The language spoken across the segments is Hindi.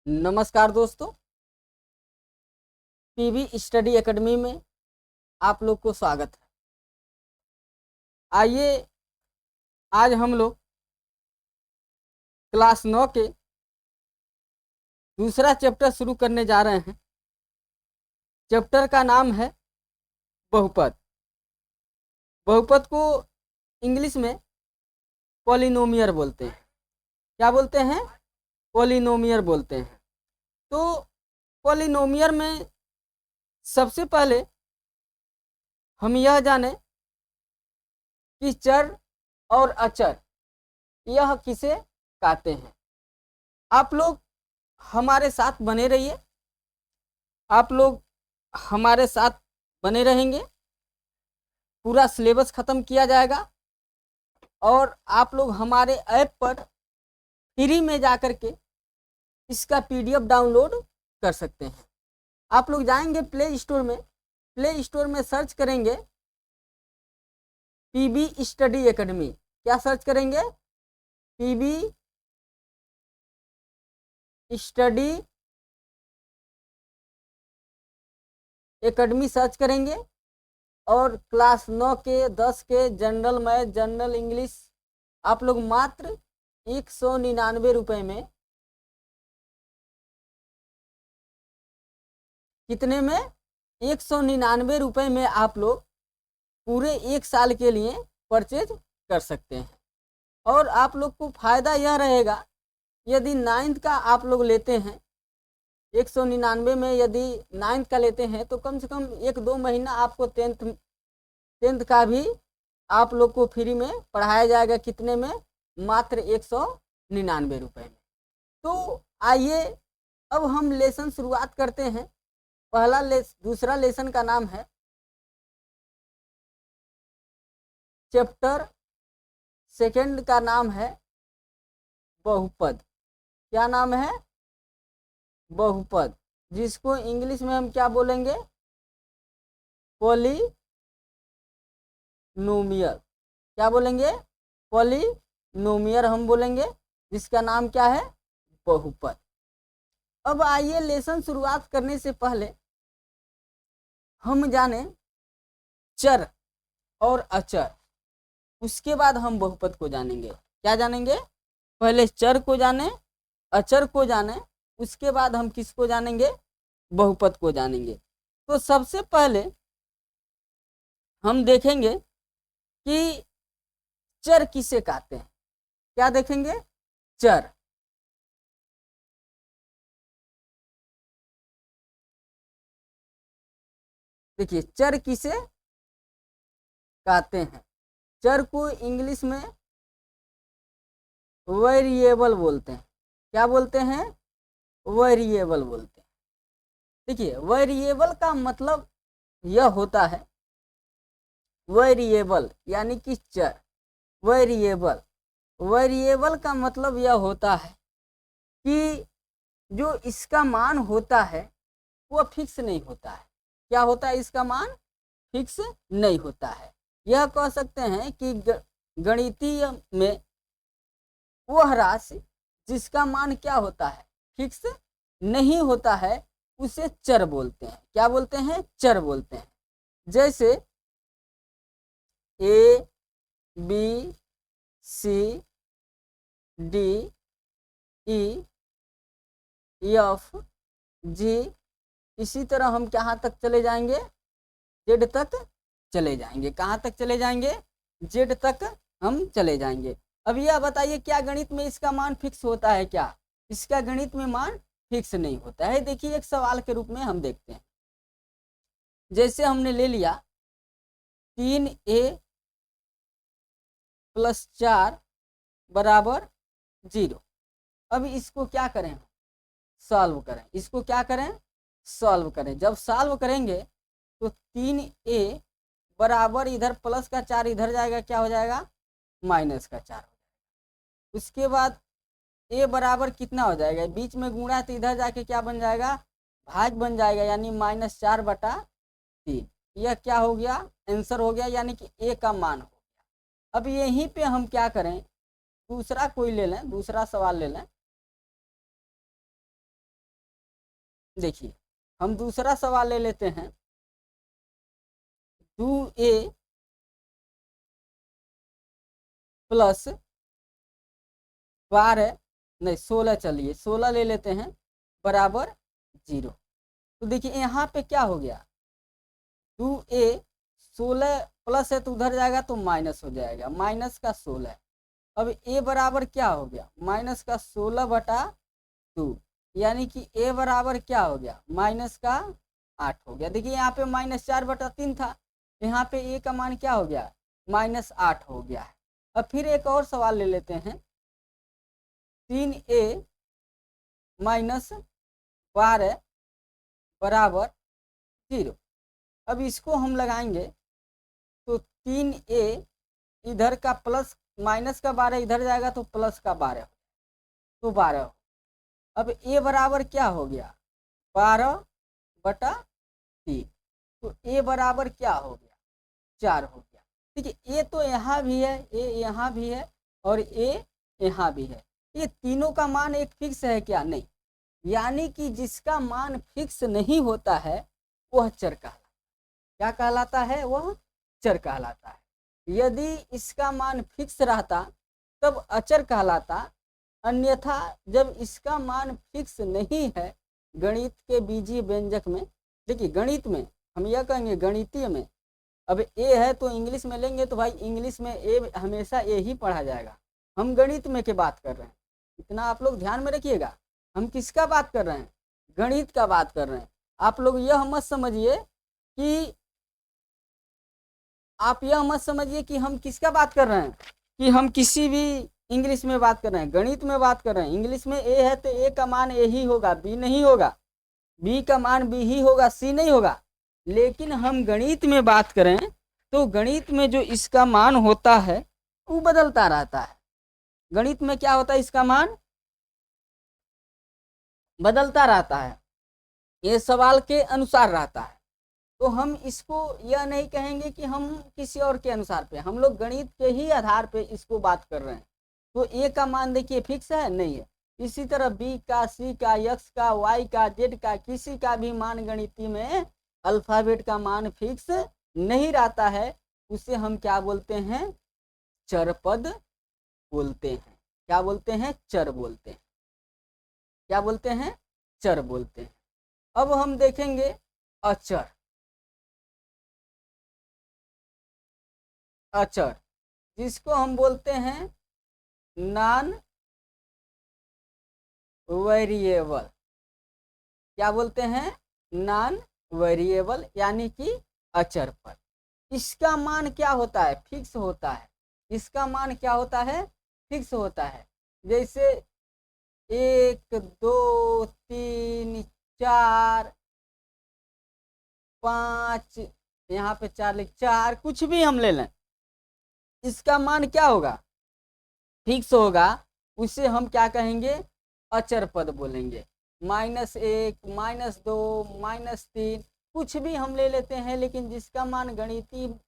नमस्कार दोस्तों, पीवी स्टडी एकेडमी में आप लोग को स्वागत है। आइए आज हम लोग क्लास 9 के दूसरा चैप्टर शुरू करने जा रहे हैं। चैप्टर का नाम है बहुपद। बहुपद को इंग्लिश में पॉलिनोमियल बोलते हैं। क्या बोलते हैं? पॉलिनोमियल बोलते हैं। तो पॉलिनोमियल में सबसे पहले हम यह जाने कि चर और अचर यह किसे कहते हैं। आप लोग हमारे साथ बने रहिए, आप लोग हमारे साथ बने रहेंगे। पूरा सिलेबस ख़त्म किया जाएगा और आप लोग हमारे ऐप पर फ्री में जाकर के इसका PDF डाउनलोड कर सकते हैं। आप लोग जाएंगे प्ले स्टोर में सर्च करेंगे पीवी स्टडी एकेडमी। क्या सर्च करेंगे? पीवी स्टडी एकेडमी सर्च करेंगे और क्लास 9 के 10 के जनरल मैथ, जनरल इंग्लिश आप लोग मात्र 199 रुपये में, कितने में? 199 रुपये में आप लोग पूरे 1 साल के लिए परचेज कर सकते हैं। और आप लोग को फ़ायदा यह रहेगा, यदि 9th का आप लोग लेते हैं 199 में, यदि 9th का लेते हैं तो कम से कम 1-2 महीना आपको 10th का भी आप लोग को फ्री में पढ़ाया जाएगा। कितने में? मात्र 199 रुपये में। तो आइए अब हम लेसन शुरुआत करते हैं। दूसरा लेसन का नाम है चैप्टर सेकंड का नाम है बहुपद। क्या नाम है? बहुपद, जिसको इंग्लिश में हम क्या बोलेंगे? पॉलिनोमियल। क्या बोलेंगे? पॉलिनोमियल हम बोलेंगे, जिसका नाम क्या है? बहुपद। अब आइए लेसन शुरुआत करने से पहले हम जाने चर और अचर, उसके बाद हम बहुपद को जानेंगे। क्या जानेंगे? पहले चर को जाने, अचर को जाने, उसके बाद हम किसको जानेंगे? बहुपद को जानेंगे। तो सबसे पहले हम देखेंगे कि चर किसे कहते हैं। क्या देखेंगे? चर। देखिए, चर किसे कहते हैं? चर को इंग्लिश में वेरिएबल बोलते हैं। क्या बोलते हैं? वेरिएबल बोलते हैं। देखिए, वेरिएबल का मतलब यह होता है, वेरिएबल यानी कि चर। वेरिएबल का मतलब यह होता है कि जो इसका मान होता है वह फिक्स नहीं होता है। क्या होता है? इसका मान फिक्स नहीं होता है। यह कह सकते हैं कि गणितीय में वह राशि जिसका मान क्या होता है? फिक्स नहीं होता है, उसे चर बोलते हैं। क्या बोलते हैं? चर बोलते हैं। जैसे A, B, C, D, E, F, G, इसी तरह हम कहाँ तक चले जाएंगे? जेड तक चले जाएंगे। कहाँ तक चले जाएंगे? जेड तक हम चले जाएंगे। अब यह बताइए, क्या गणित में इसका मान फिक्स होता है? क्या इसका गणित में मान फिक्स नहीं होता है? देखिए, एक सवाल के रूप में हम देखते हैं। जैसे हमने ले लिया 3A + 4 = 0। अब इसको क्या करें? सॉल्व करें। इसको क्या करें? सॉल्व करें। जब सॉल्व करेंगे तो 3A बराबर, इधर प्लस का 4 इधर जाएगा, क्या हो जाएगा? -4 हो जाएगा। उसके बाद A बराबर कितना हो जाएगा? बीच में गुणा है तो इधर जाके क्या बन जाएगा? भाग बन जाएगा, यानी -4/3। यह क्या हो गया? आंसर हो गया, यानी कि A का मान हो गया। अब यहीं पे हम क्या करें? दूसरा कोई ले लें, दूसरा सवाल ले लें। देखिए हम दूसरा सवाल ले लेते हैं। 2a प्लस 12 नहीं 16, चलिए 16 ले लेते हैं, बराबर 0। तो देखिए यहाँ पे क्या हो गया, 2a 16 प्लस है तो उधर जाएगा तो माइनस हो जाएगा, माइनस का 16। अब a बराबर क्या हो गया, माइनस का 16/2, यानी कि a बराबर क्या हो गया, माइनस का 8 हो गया। देखिए यहाँ पे -4/3 था, यहाँ पे a का मान क्या हो गया, -8 हो गया है। अब फिर एक और सवाल ले लेते हैं, 3a माइनस 12 बराबर 0। अब इसको हम लगाएंगे तो 3a इधर का प्लस माइनस का 12 इधर जाएगा तो प्लस का 12, तो 12। अब a बराबर क्या हो गया, 12/3, तो a बराबर क्या हो गया, 4 हो गया। देखिए a तो यहाँ भी है, a यहाँ भी है और a यहाँ भी है, ये तीनों का मान एक फिक्स है क्या, नहीं। यानी कि जिसका मान फिक्स नहीं होता है वह चर कहलाता है। क्या कहलाता है, वह चर कहलाता है। यदि इसका मान फिक्स रहता तब अचर कहलाता, अन्यथा जब इसका मान फिक्स नहीं है, गणित के बीजीय व्यंजक में, देखिए गणित में हम यह कहेंगे, गणितीय में अब ए है तो इंग्लिश में लेंगे तो भाई इंग्लिश में ए हमेशा ए ही पढ़ा जाएगा। हम गणित में के बात कर रहे हैं, इतना आप लोग ध्यान में रखिएगा। हम किसका बात कर रहे हैं, गणित का बात कर रहे हैं। आप लोग यह मत समझिए कि हम किसका बात कर रहे हैं, कि हम किसी भी इंग्लिश में बात कर रहे हैं, गणित में बात कर रहे हैं। इंग्लिश में ए है तो ए का मान ए ही होगा, बी नहीं होगा, बी का मान बी ही होगा, सी नहीं होगा। लेकिन हम गणित में बात करें तो गणित में जो इसका मान होता है वो बदलता रहता है। गणित में क्या होता है, इसका मान बदलता रहता है, ये सवाल के अनुसार रहता है। तो हम इसको यह नहीं कहेंगे कि हम किसी और के अनुसार पे, हम लोग गणित के ही आधार पे इसको बात कर रहे हैं। तो ए का मान देखिए फिक्स है, नहीं है। इसी तरह बी का, सी का, एक्स का, वाई का, जेड का, किसी का भी मान गणितीय में अल्फाबेट का मान फिक्स नहीं रहता है। उसे हम क्या बोलते हैं, चर पद बोलते हैं। क्या बोलते हैं, चर बोलते हैं। क्या बोलते हैं, चर बोलते हैं। अब हम देखेंगे अचर। अचर जिसको हम बोलते हैं नॉन वेरिएबल। क्या बोलते हैं, नॉन वेरिएबल, यानी कि अचर पद। इसका मान क्या होता है, फिक्स होता है। इसका मान क्या होता है, फिक्स होता है। जैसे 1 2 3 4 5, यहाँ पे 4 कुछ भी हम ले लें, इसका मान क्या होगा, फिक्स होगा। उसे हम क्या कहेंगे, अचर पद बोलेंगे। -1 -2 -3 कुछ भी हम ले लेते हैं, लेकिन जिसका मान गणितीय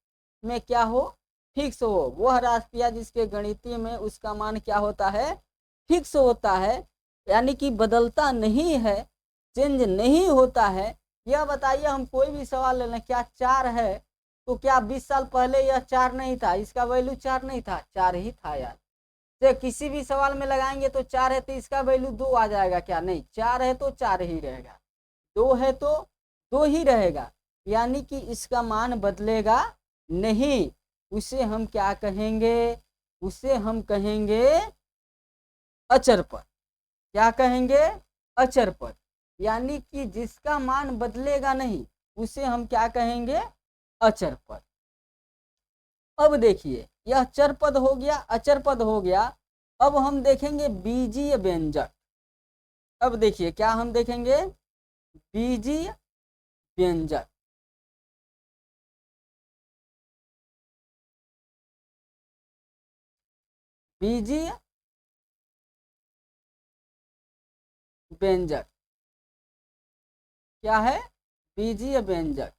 में क्या हो, फिक्स हो, वह राशियां जिसके गणितीय में उसका मान क्या होता है, फिक्स होता है, यानी कि बदलता नहीं है, चेंज नहीं होता है। यह बताइए, हम कोई भी सवाल ले लें, क्या 4 है तो क्या 20 साल पहले यह 4 नहीं था, इसका वैल्यू 4 नहीं था, 4 ही था यार। तो किसी भी सवाल में लगाएंगे तो 4 है तो इसका वैल्यू 2 आ जाएगा क्या, नहीं, 4 है तो 4 ही रहेगा, 2 है तो 2 ही रहेगा, यानी कि इसका मान बदलेगा नहीं। उसे हम क्या कहेंगे, उसे हम कहेंगे अचर पद। क्या कहेंगे, अचर पद, यानी कि जिसका मान बदलेगा नहीं उसे हम क्या कहेंगे, अचर पद। अब देखिए यह चर पद हो गया, अचर पद हो गया। अब हम देखेंगे बीजीय व्यंजक। अब देखिए क्या हम देखेंगे, बीजीय व्यंजक। बीजीय व्यंजक क्या है, बीजीय व्यंजक।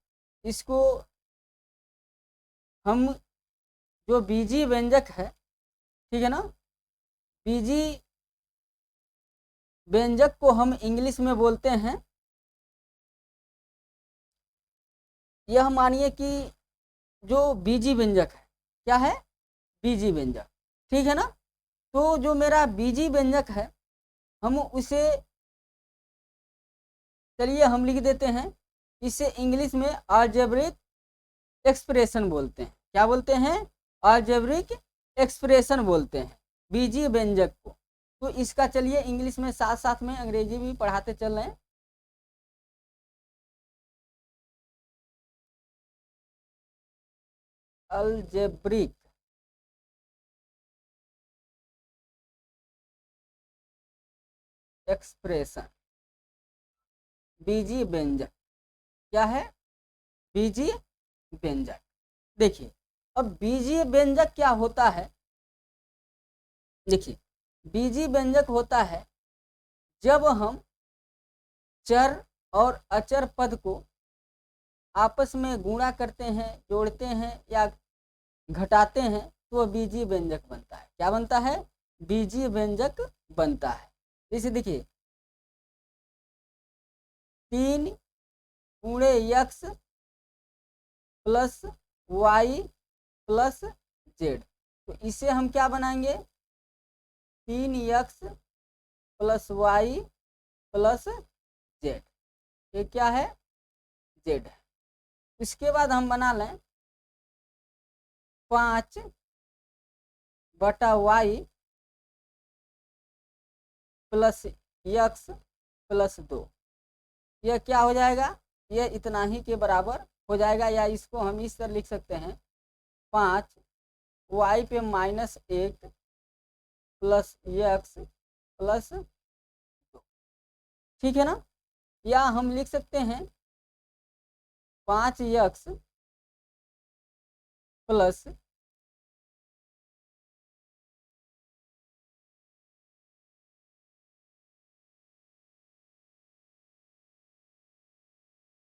इसको हम, जो बीजीय व्यंजक है, ठीक है ना, बीजीय व्यंजक को हम इंग्लिश में बोलते हैं यह मानिए कि जो बीजी व्यंजक है, क्या है, बीजी व्यंजक, ठीक है ना। तो जो मेरा बीजी व्यंजक है हम उसे, चलिए हम लिख देते हैं, इसे इंग्लिश में अलजेब्रिक एक्सप्रेशन बोलते हैं। क्या बोलते हैं, अलजेब्रिक एक्सप्रेशन बोलते हैं बीजी व्यंजक को। तो इसका चलिए इंग्लिश में साथ साथ में अंग्रेजी भी पढ़ाते चल रहे हैं। अलजेब्रिक एक्सप्रेशन, बीजी व्यंजक, क्या है, बीजी व्यंजक। देखिए अब बीजी व्यंजक क्या होता है, देखिए बीजी व्यंजक होता है जब हम चर और अचर पद को आपस में गुणा करते हैं, जोड़ते हैं या घटाते हैं तो वह बीजी व्यंजक बनता है। क्या बनता है, बीजी व्यंजक बनता है। जैसे देखिए 3 गुणे x plus y plus z, तो इसे हम क्या बनाएंगे, 3x plus y plus Z, ये क्या है, जेड है। इसके बाद हम बना लें 5 बटा वाई प्लस x प्लस 2, यह क्या हो जाएगा, यह इतना ही के बराबर हो जाएगा। या इसको हम इस तरह लिख सकते हैं 5 वाई पे -1 प्लस x प्लस 2, ठीक है ना। या हम लिख सकते हैं 5x plus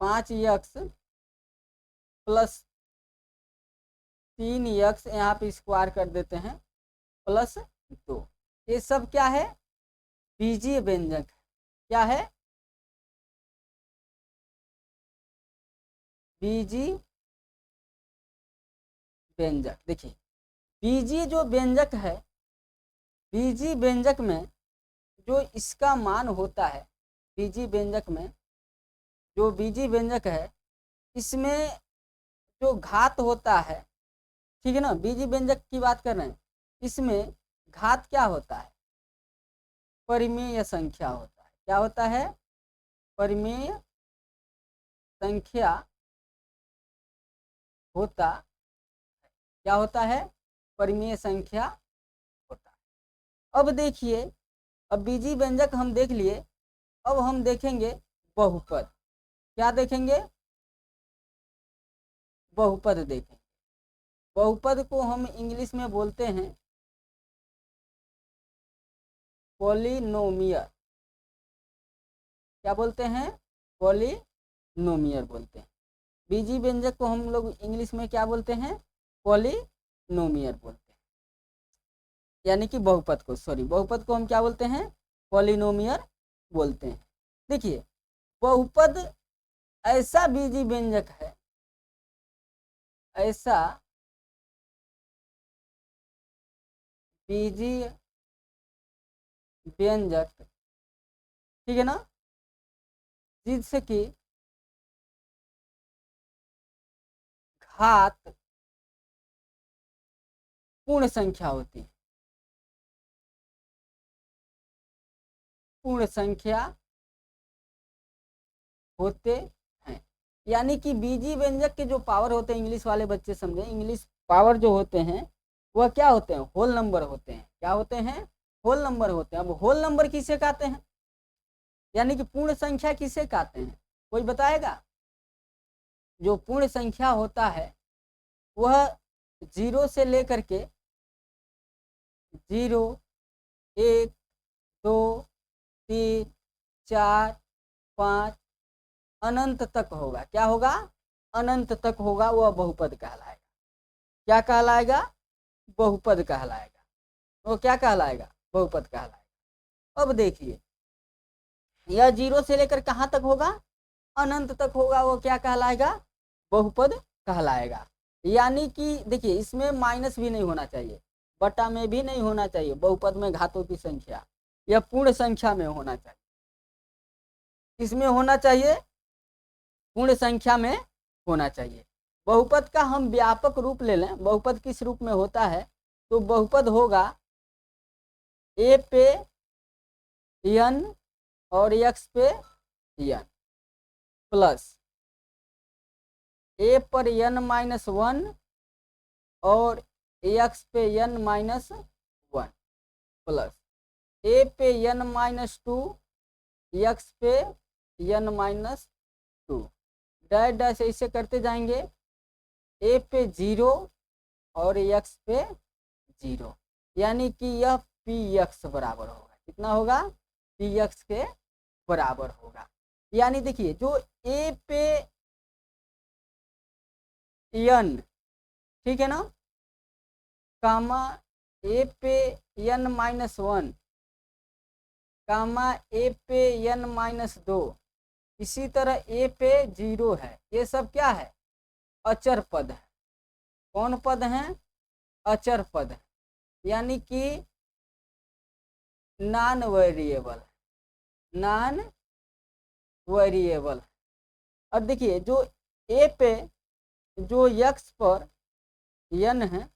5x plus 3x, यहाँ पे स्क्वायर कर देते हैं, प्लस 2। ये सब क्या है, बीजीय व्यंजक। क्या है, बीजी व्यंजक। देखिए बीजी जो व्यंजक है, बीजी व्यंजक में जो इसका मान होता है, बीजी व्यंजक में जो बीजी व्यंजक है इसमें जो घात होता है, ठीक है ना, बीजी व्यंजक की बात कर रहे हैं, इसमें घात क्या होता है, परिमेय संख्या होता है। क्या होता है, परिमेय संख्या होता है। क्या होता है, परिमेय संख्या होता है। अब देखिए, अब बीजी व्यंजक हम देख लिए, अब हम देखेंगे बहुपद। क्या देखेंगे, बहुपद देखेंगे। बहुपद को हम इंग्लिश में बोलते हैं पॉलिनोमियल। क्या बोलते हैं, पॉलिनोमियल बोलते हैं। बीजी व्यंजक को हम लोग इंग्लिश में क्या बोलते हैं, पॉलिनोमियल बोलते हैं। यानी कि बहुपद को, सॉरी, बहुपद को हम क्या बोलते हैं, पॉलिनोमियल बोलते हैं। देखिए बहुपद ऐसा बीजी व्यंजक है, ऐसा बीजी व्यंजक, ठीक है ना, जिससे कि घात पूर्ण संख्या होती है, पूर्ण संख्या होते हैं। यानी कि बीजी व्यंजक के जो पावर होते हैं, इंग्लिश वाले बच्चे समझे, इंग्लिश पावर जो होते हैं वह क्या होते हैं, होल नंबर होते हैं। क्या होते हैं, होल नंबर होते हैं। अब होल नंबर किसे कहते हैं, यानी कि पूर्ण संख्या किसे कहते हैं, कोई बताएगा। जो पूर्ण संख्या होता है वह 0 से लेकर के 0, 1, 2, 3, 4, 5 अनंत तक होगा। क्या होगा, अनंत तक होगा, वह बहुपद कहलाएगा। क्या कहलाएगा, बहुपद कहलाएगा। वो क्या कहलाएगा, बहुपद कहलाएगा। अब देखिए यह 0 से लेकर कहाँ तक होगा, अनंत तक होगा, वो क्या कहलाएगा, बहुपद कहलाएगा। यानी कि देखिए इसमें माइनस भी नहीं होना चाहिए, बटा में भी नहीं होना चाहिए, बहुपद में घातों की संख्या या पूर्ण संख्या में होना चाहिए, इसमें होना चाहिए पूर्ण संख्या में होना चाहिए। बहुपद का हम व्यापक रूप ले लें, बहुपद किस रूप में होता है, तो बहुपद होगा ए पे n और x पे n प्लस a पर n माइनस 1 और x पे n माइनस 1 प्लस a पे n माइनस 2 x पे n माइनस 2 डैश डैश ऐसे करते जाएंगे, a पे 0 और x पे 0, यानी कि यह px बराबर होगा, कितना होगा, px के बराबर होगा। यानी देखिए जो a पे n, ठीक है ना, कामा a पे n माइनस 1 कामा a पे n माइनस 2, इसी तरह a पे 0 है, ये सब क्या है, अचर पद है। कौन पद है, अचर पद है, यानी कि नॉन वेरिएबल, नॉन वेरिएबल। और देखिए जो a पे जो x पर n है,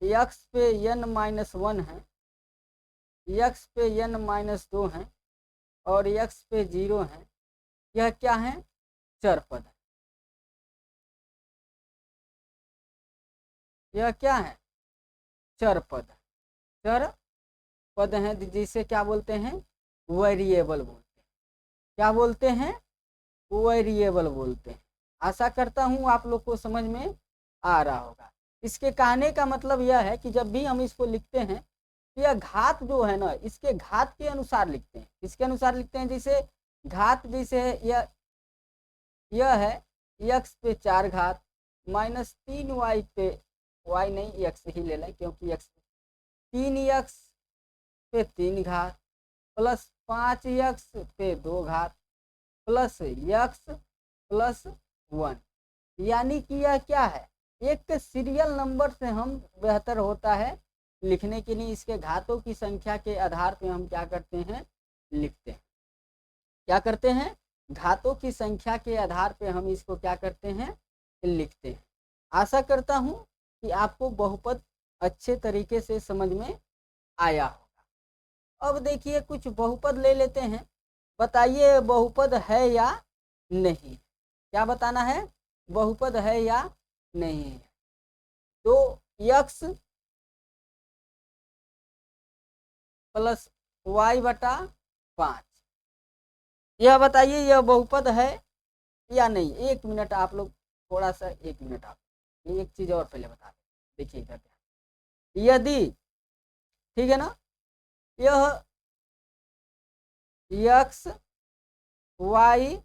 x पे n माइनस 1 है, x पे n माइनस 2 है और x पे 0 है, यह क्या है, चर पद है। यह क्या है, चर पद, चर पद है, जिसे क्या बोलते हैं, वेरिएबल बोलते हैं। क्या बोलते हैं, वेरिएबल बोलते हैं। आशा करता हूँ आप लोग को समझ में आ रहा होगा। इसके कहने का मतलब यह है कि जब भी हम इसको लिखते हैं तो यह घात जो है ना, इसके घात के अनुसार लिखते हैं। इसके अनुसार लिखते हैं, जैसे घात जैसे यह है x पे 4 घात माइनस 3y पे, y नहीं x ही ले लें क्योंकि x 3x पे 3 घात प्लस 5x पे 2 घात प्लस x प्लस 1, यानी कि यह क्या है, एक सीरियल नंबर से हम बेहतर होता है लिखने के लिए, इसके घातों की संख्या के आधार पे हम क्या करते हैं, लिखते हैं। क्या करते हैं, घातों की संख्या के आधार पे हम इसको क्या करते हैं, लिखते हैं। आशा करता हूं कि आपको बहुपद अच्छे तरीके से समझ में आया होगा। अब देखिए कुछ बहुपद ले लेते हैं, बताइए बहुपद है या नहीं। क्या बताना है, बहुपद है या नहीं है। तो x प्लस वाई बटा 5, यह बताइए यह बहुपद है या नहीं। 1 मिनट आप लोग थोड़ा सा, 1 मिनट आप एक चीज और पहले बता दें। देखिए इधर, यदि, ठीक है ना, यह x y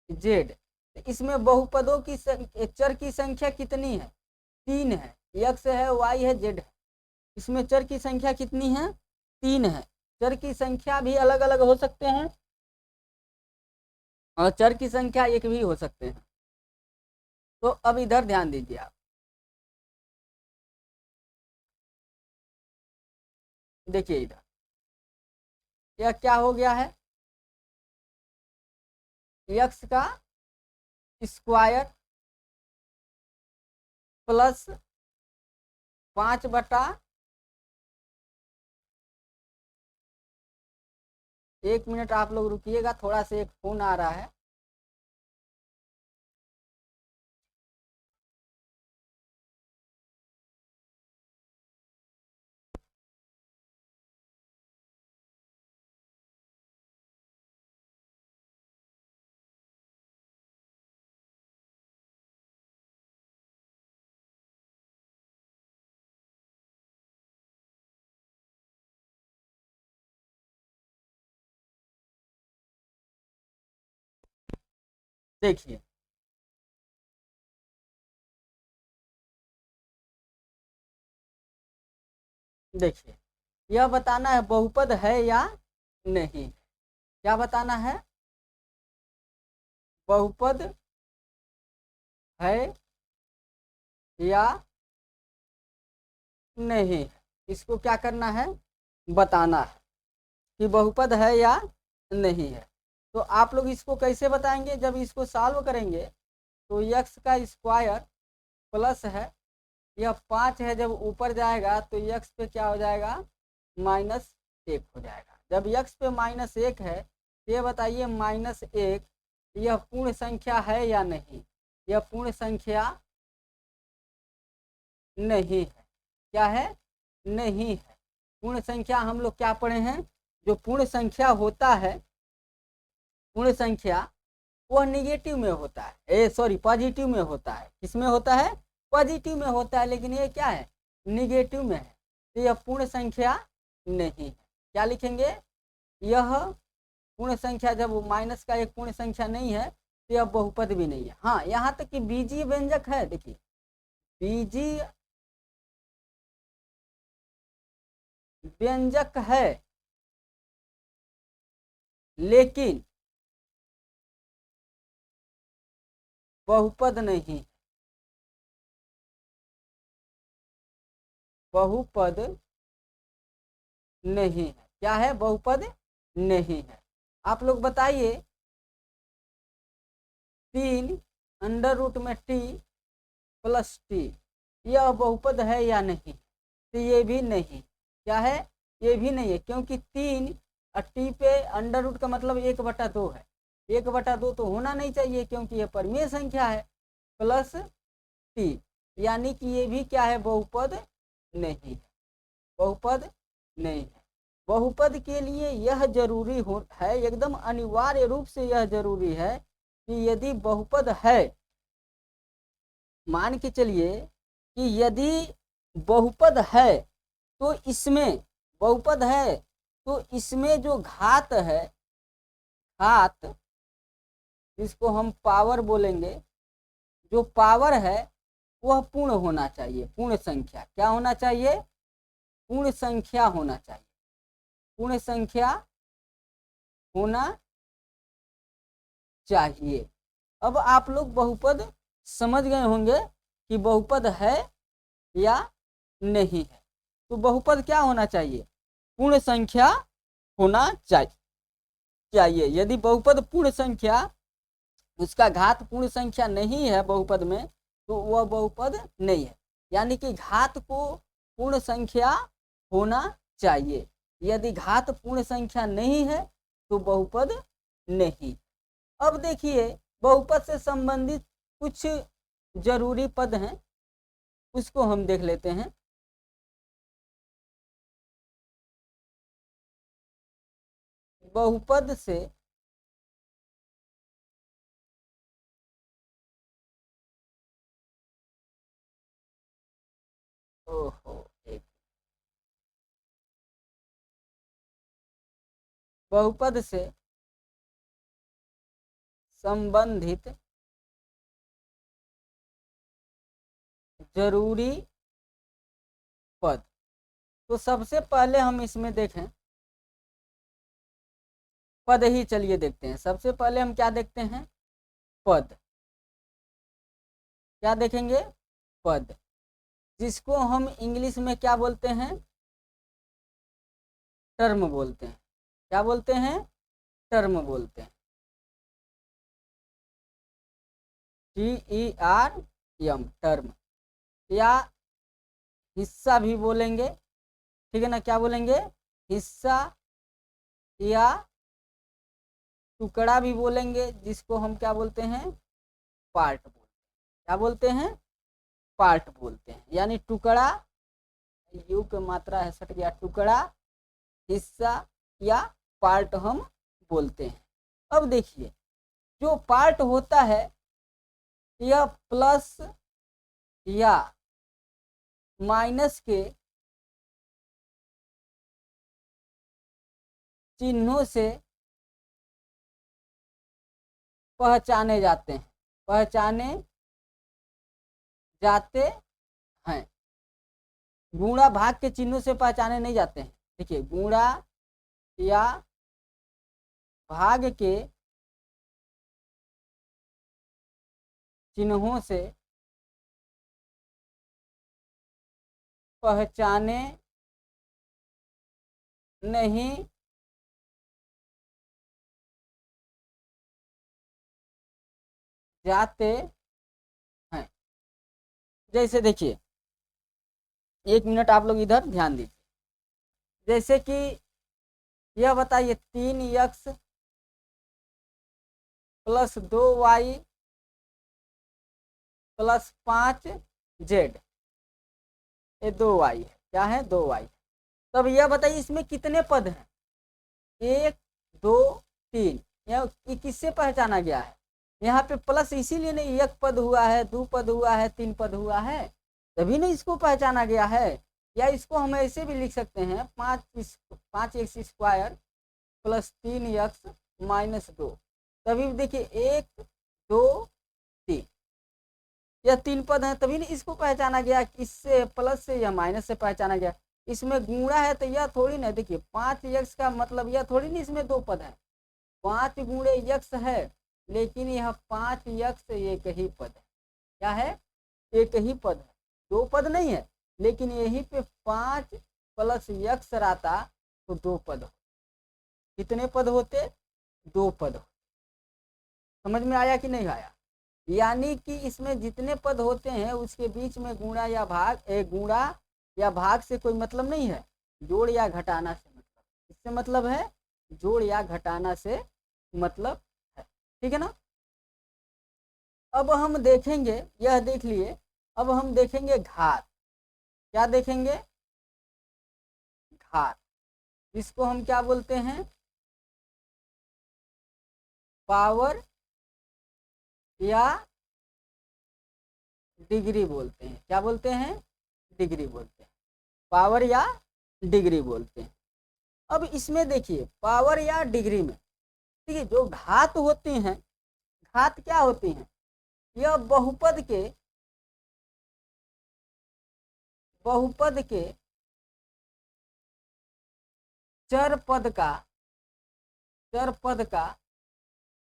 z, इसमें बहुपदों की चर की संख्या कितनी है, 3 है। x है, y है, z है, इसमें चर की संख्या कितनी है, 3 है। चर की संख्या भी अलग अलग हो सकते हैं और चर की संख्या एक भी हो सकते हैं। तो अब इधर ध्यान दीजिए आप, देखिए इधर यह क्या हो गया है, x का स्क्वायर प्लस 5 बटा, 1 मिनट आप लोग रुकिएगा, थोड़ा सा एक फोन आ रहा है। देखिए देखिए यह बताना है बहुपद है या नहीं। क्या बताना है, बहुपद है या नहीं है, इसको क्या करना है, बताना है कि बहुपद है या नहीं है। तो आप लोग इसको कैसे बताएंगे, जब इसको सॉल्व करेंगे तो x का स्क्वायर प्लस है, यह 5 है, जब ऊपर जाएगा तो x पे क्या हो जाएगा, -1 हो जाएगा। जब x पे -1 है तो ये बताइए -1 यह पूर्ण संख्या है या नहीं, यह पूर्ण संख्या नहीं है। क्या है, नहीं है। पूर्ण संख्या हम लोग क्या पढ़े हैं, जो पूर्ण संख्या होता है, पूर्ण संख्या वह निगेटिव में होता है, सॉरी पॉजिटिव में होता है। किसमें होता है, पॉजिटिव में होता है, लेकिन ये क्या है, निगेटिव में है, तो यह पूर्ण संख्या नहीं है। क्या लिखेंगे, यह पूर्ण संख्या, जब माइनस का एक पूर्ण संख्या नहीं है तो यह बहुपद भी नहीं है। हाँ, यहाँ तक कि बीजीय व्यंजक है, देखिए बीजीय व्यंजक है, लेकिन बहुपद नहीं, बहुपद नहीं है। क्या है, बहुपद नहीं है। आप लोग बताइए, 3 अंडर रूट में t प्लस टी, यह बहुपद है या नहीं, तो ये भी नहीं। क्या है, ये भी नहीं है, क्योंकि 3 और टी पे अंडर रूट का मतलब 1/2 है, 1/2 तो होना नहीं चाहिए, क्योंकि ये परिमेय संख्या है, प्लस टी, यानी कि ये भी क्या है, बहुपद नहीं है, बहुपद नहीं है। बहुपद के लिए यह जरूरी है, एकदम अनिवार्य रूप से यह जरूरी है कि यदि बहुपद है, मान के चलिए कि यदि बहुपद है तो इसमें, बहुपद है तो इसमें जो घात है, घात जिसको हम पावर बोलेंगे, जो पावर है वह पूर्ण होना चाहिए, पूर्ण संख्या। क्या होना चाहिए, पूर्ण संख्या होना चाहिए, पूर्ण संख्या होना चाहिए। अब आप लोग बहुपद समझ गए होंगे कि बहुपद है या नहीं है। तो बहुपद क्या होना चाहिए, पूर्ण संख्या होना चाहिए। यदि बहुपद पूर्ण संख्या, उसका घात पूर्ण संख्या नहीं है बहुपद में, तो वह बहुपद नहीं है, यानी कि घात को पूर्ण संख्या होना चाहिए। यदि घात पूर्ण संख्या नहीं है तो बहुपद नहीं। अब देखिए, बहुपद से संबंधित कुछ जरूरी पद हैं, उसको हम देख लेते हैं। बहुपद से ओहो, एक बहुपद से संबंधित जरूरी पद, तो सबसे पहले हम इसमें देखें पद ही, चलिए देखते हैं। सबसे पहले हम क्या देखते हैं, पद। क्या देखेंगे, पद, जिसको हम इंग्लिश में क्या बोलते हैं, टर्म बोलते हैं। क्या बोलते हैं, टर्म बोलते हैं, TERM, टर्म, या हिस्सा भी बोलेंगे, ठीक है ना, क्या बोलेंगे, हिस्सा या टुकड़ा भी बोलेंगे, जिसको हम क्या बोलते हैं, पार्ट बोलते हैं। क्या बोलते हैं, पार्ट बोलते हैं, यानी टुकड़ा, यू की मात्रा है सट गया, टुकड़ा, हिस्सा या पार्ट हम बोलते हैं। अब देखिए, जो पार्ट होता है यह प्लस या माइनस के चिन्हों से पहचाने जाते हैं, पहचाने जाते हैं, गुणा भाग के चिन्हों से पहचाने नहीं जाते हैं। देखिए, गुणा या भाग के चिन्हों से पहचाने नहीं जाते हैं। जैसे देखिए, 1 मिनट आप लोग इधर ध्यान दीजिए। जैसे कि यह बताइए 3x plus 2y plus 5z, ये 2y है। क्या है? 2y। तब यह बताइए इसमें कितने पद हैं? 1 2 3। यह किससे पहचाना गया है? यहाँ पे प्लस इसीलिए नहीं, 1 पद हुआ है, 2 पद हुआ है, 3 पद हुआ है, तभी नहीं इसको पहचाना गया है। या इसको हम ऐसे भी लिख सकते हैं, 5x square plus 3x minus 2। तभी देखिए 1 2 3, यह 3 पद हैं, तभी नहीं इसको पहचाना गया। इससे प्लस से या माइनस से पहचाना गया। इसमें गुणा है तो यह थोड़ी ना, देखिए 5x का मतलब यह थोड़ी नहीं इसमें 2 पद है। 5 गुणे x है, लेकिन यह 5x एक ही पद है। क्या है? एक ही पद है, 2 पद नहीं है। लेकिन यही पे 5 प्लस x रहता तो 2 पद हो। कितने पद होते? 2 पद हो। समझ में आया कि नहीं आया? यानी कि इसमें जितने पद होते हैं उसके बीच में गुणा या भाग से कोई मतलब नहीं है, जोड़ या घटाना से मतलब। इससे मतलब है जोड़ या घटाना से मतलब है। ठीक है ना? अब हम देखेंगे, यह देख लिए, अब हम देखेंगे घात। क्या देखेंगे? घात। इसको हम क्या बोलते हैं? पावर या डिग्री बोलते हैं। क्या बोलते हैं? डिग्री बोलते हैं। पावर या डिग्री बोलते हैं। अब इसमें देखिए पावर या डिग्री में, ठीक है, जो घात होती हैं, घात क्या होती हैं? यह बहुपद के चर पद का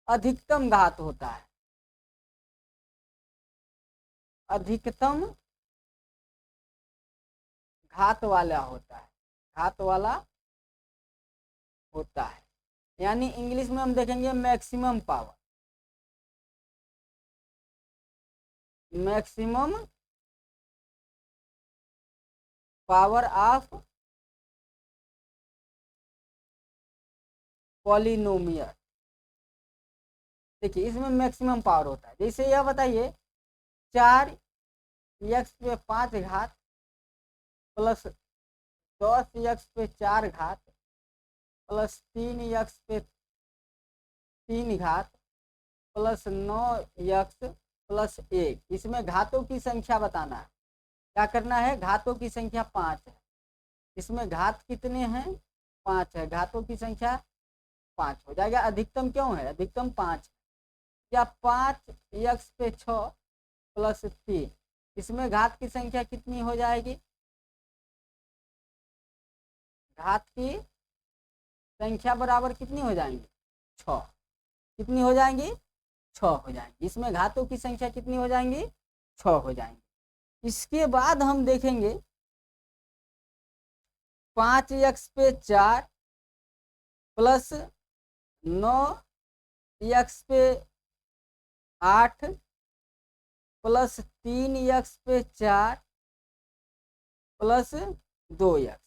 अधिकतम घात होता है। अधिकतम घात वाला होता है। घात वाला होता है। यानी इंग्लिश में हम देखेंगे maximum power. Maximum power of polynomial. देखिए इसमें मैक्सिमम पावर होता है। जैसे यह बताइए 4x पे 5 घात प्लस 10x पे 4 घात प्लस 3x पे 3 घात प्लस 9x प्लस 1। इसमें घातों की संख्या बताना है। क्या करना है? घातों की संख्या 5 है। इसमें घात कितने हैं? 5 है। घातों की संख्या 5 हो जाएगा। अधिकतम क्यों है? अधिकतम 5। या 5x पे 6 प्लस 3, इसमें घात की संख्या कितनी हो जाएगी? घात की संख्या बराबर कितनी हो जाएंगी? 6। कितनी हो जाएंगी? 6 हो जाएंगी। इसमें घातों की संख्या कितनी हो जाएंगी? 6 हो जाएंगी। इसके बाद हम देखेंगे 5x पे 4 प्लस 9x पे 8 प्लस 3x पे 4 प्लस 2x।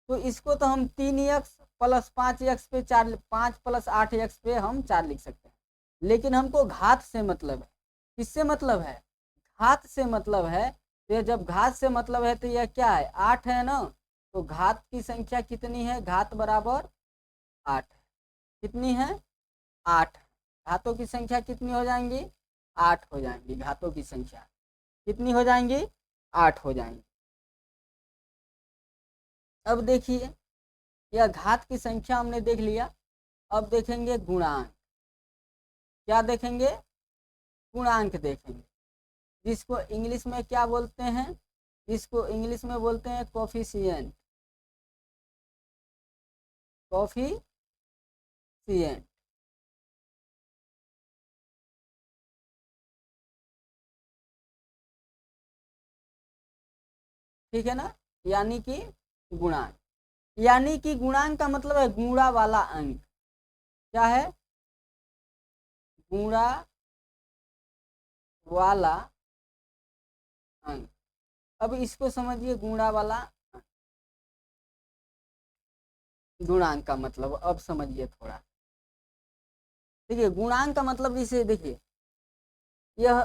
तो इसको तो हम 3x प्लस 5x पे 4, 5 प्लस 8x पे हम 4 लिख सकते हैं। लेकिन हमको घात से मतलब है। किससे मतलब है? घात से मतलब है। तो ये जब घात से मतलब है तो यह क्या है? 8 है ना। तो घात की संख्या कितनी है? घात बराबर 8 है। कितनी है? 8। घातों की संख्या कितनी हो जाएंगी? 8 हो जाएंगी। घातों की संख्या कितनी हो जाएंगी? 8 हो जाएंगी। अब देखिए यह घात की संख्या हमने देख लिया। अब देखेंगे गुणांक। क्या देखेंगे? गुणांक देखेंगे, जिसको इंग्लिश में क्या बोलते हैं? इसको इंग्लिश में बोलते हैं कोफिशिएंट। कोफिशिएंट। ठीक है ना, यानी कि गुणांक। यानी कि गुणांक का मतलब है गुणा वाला अंक। क्या है? गुणा वाला अंक। अब इसको समझिए, गुणा वाला गुणांक का मतलब अब समझिए थोड़ा। देखिए गुणांक का मतलब इसे देखिए, यह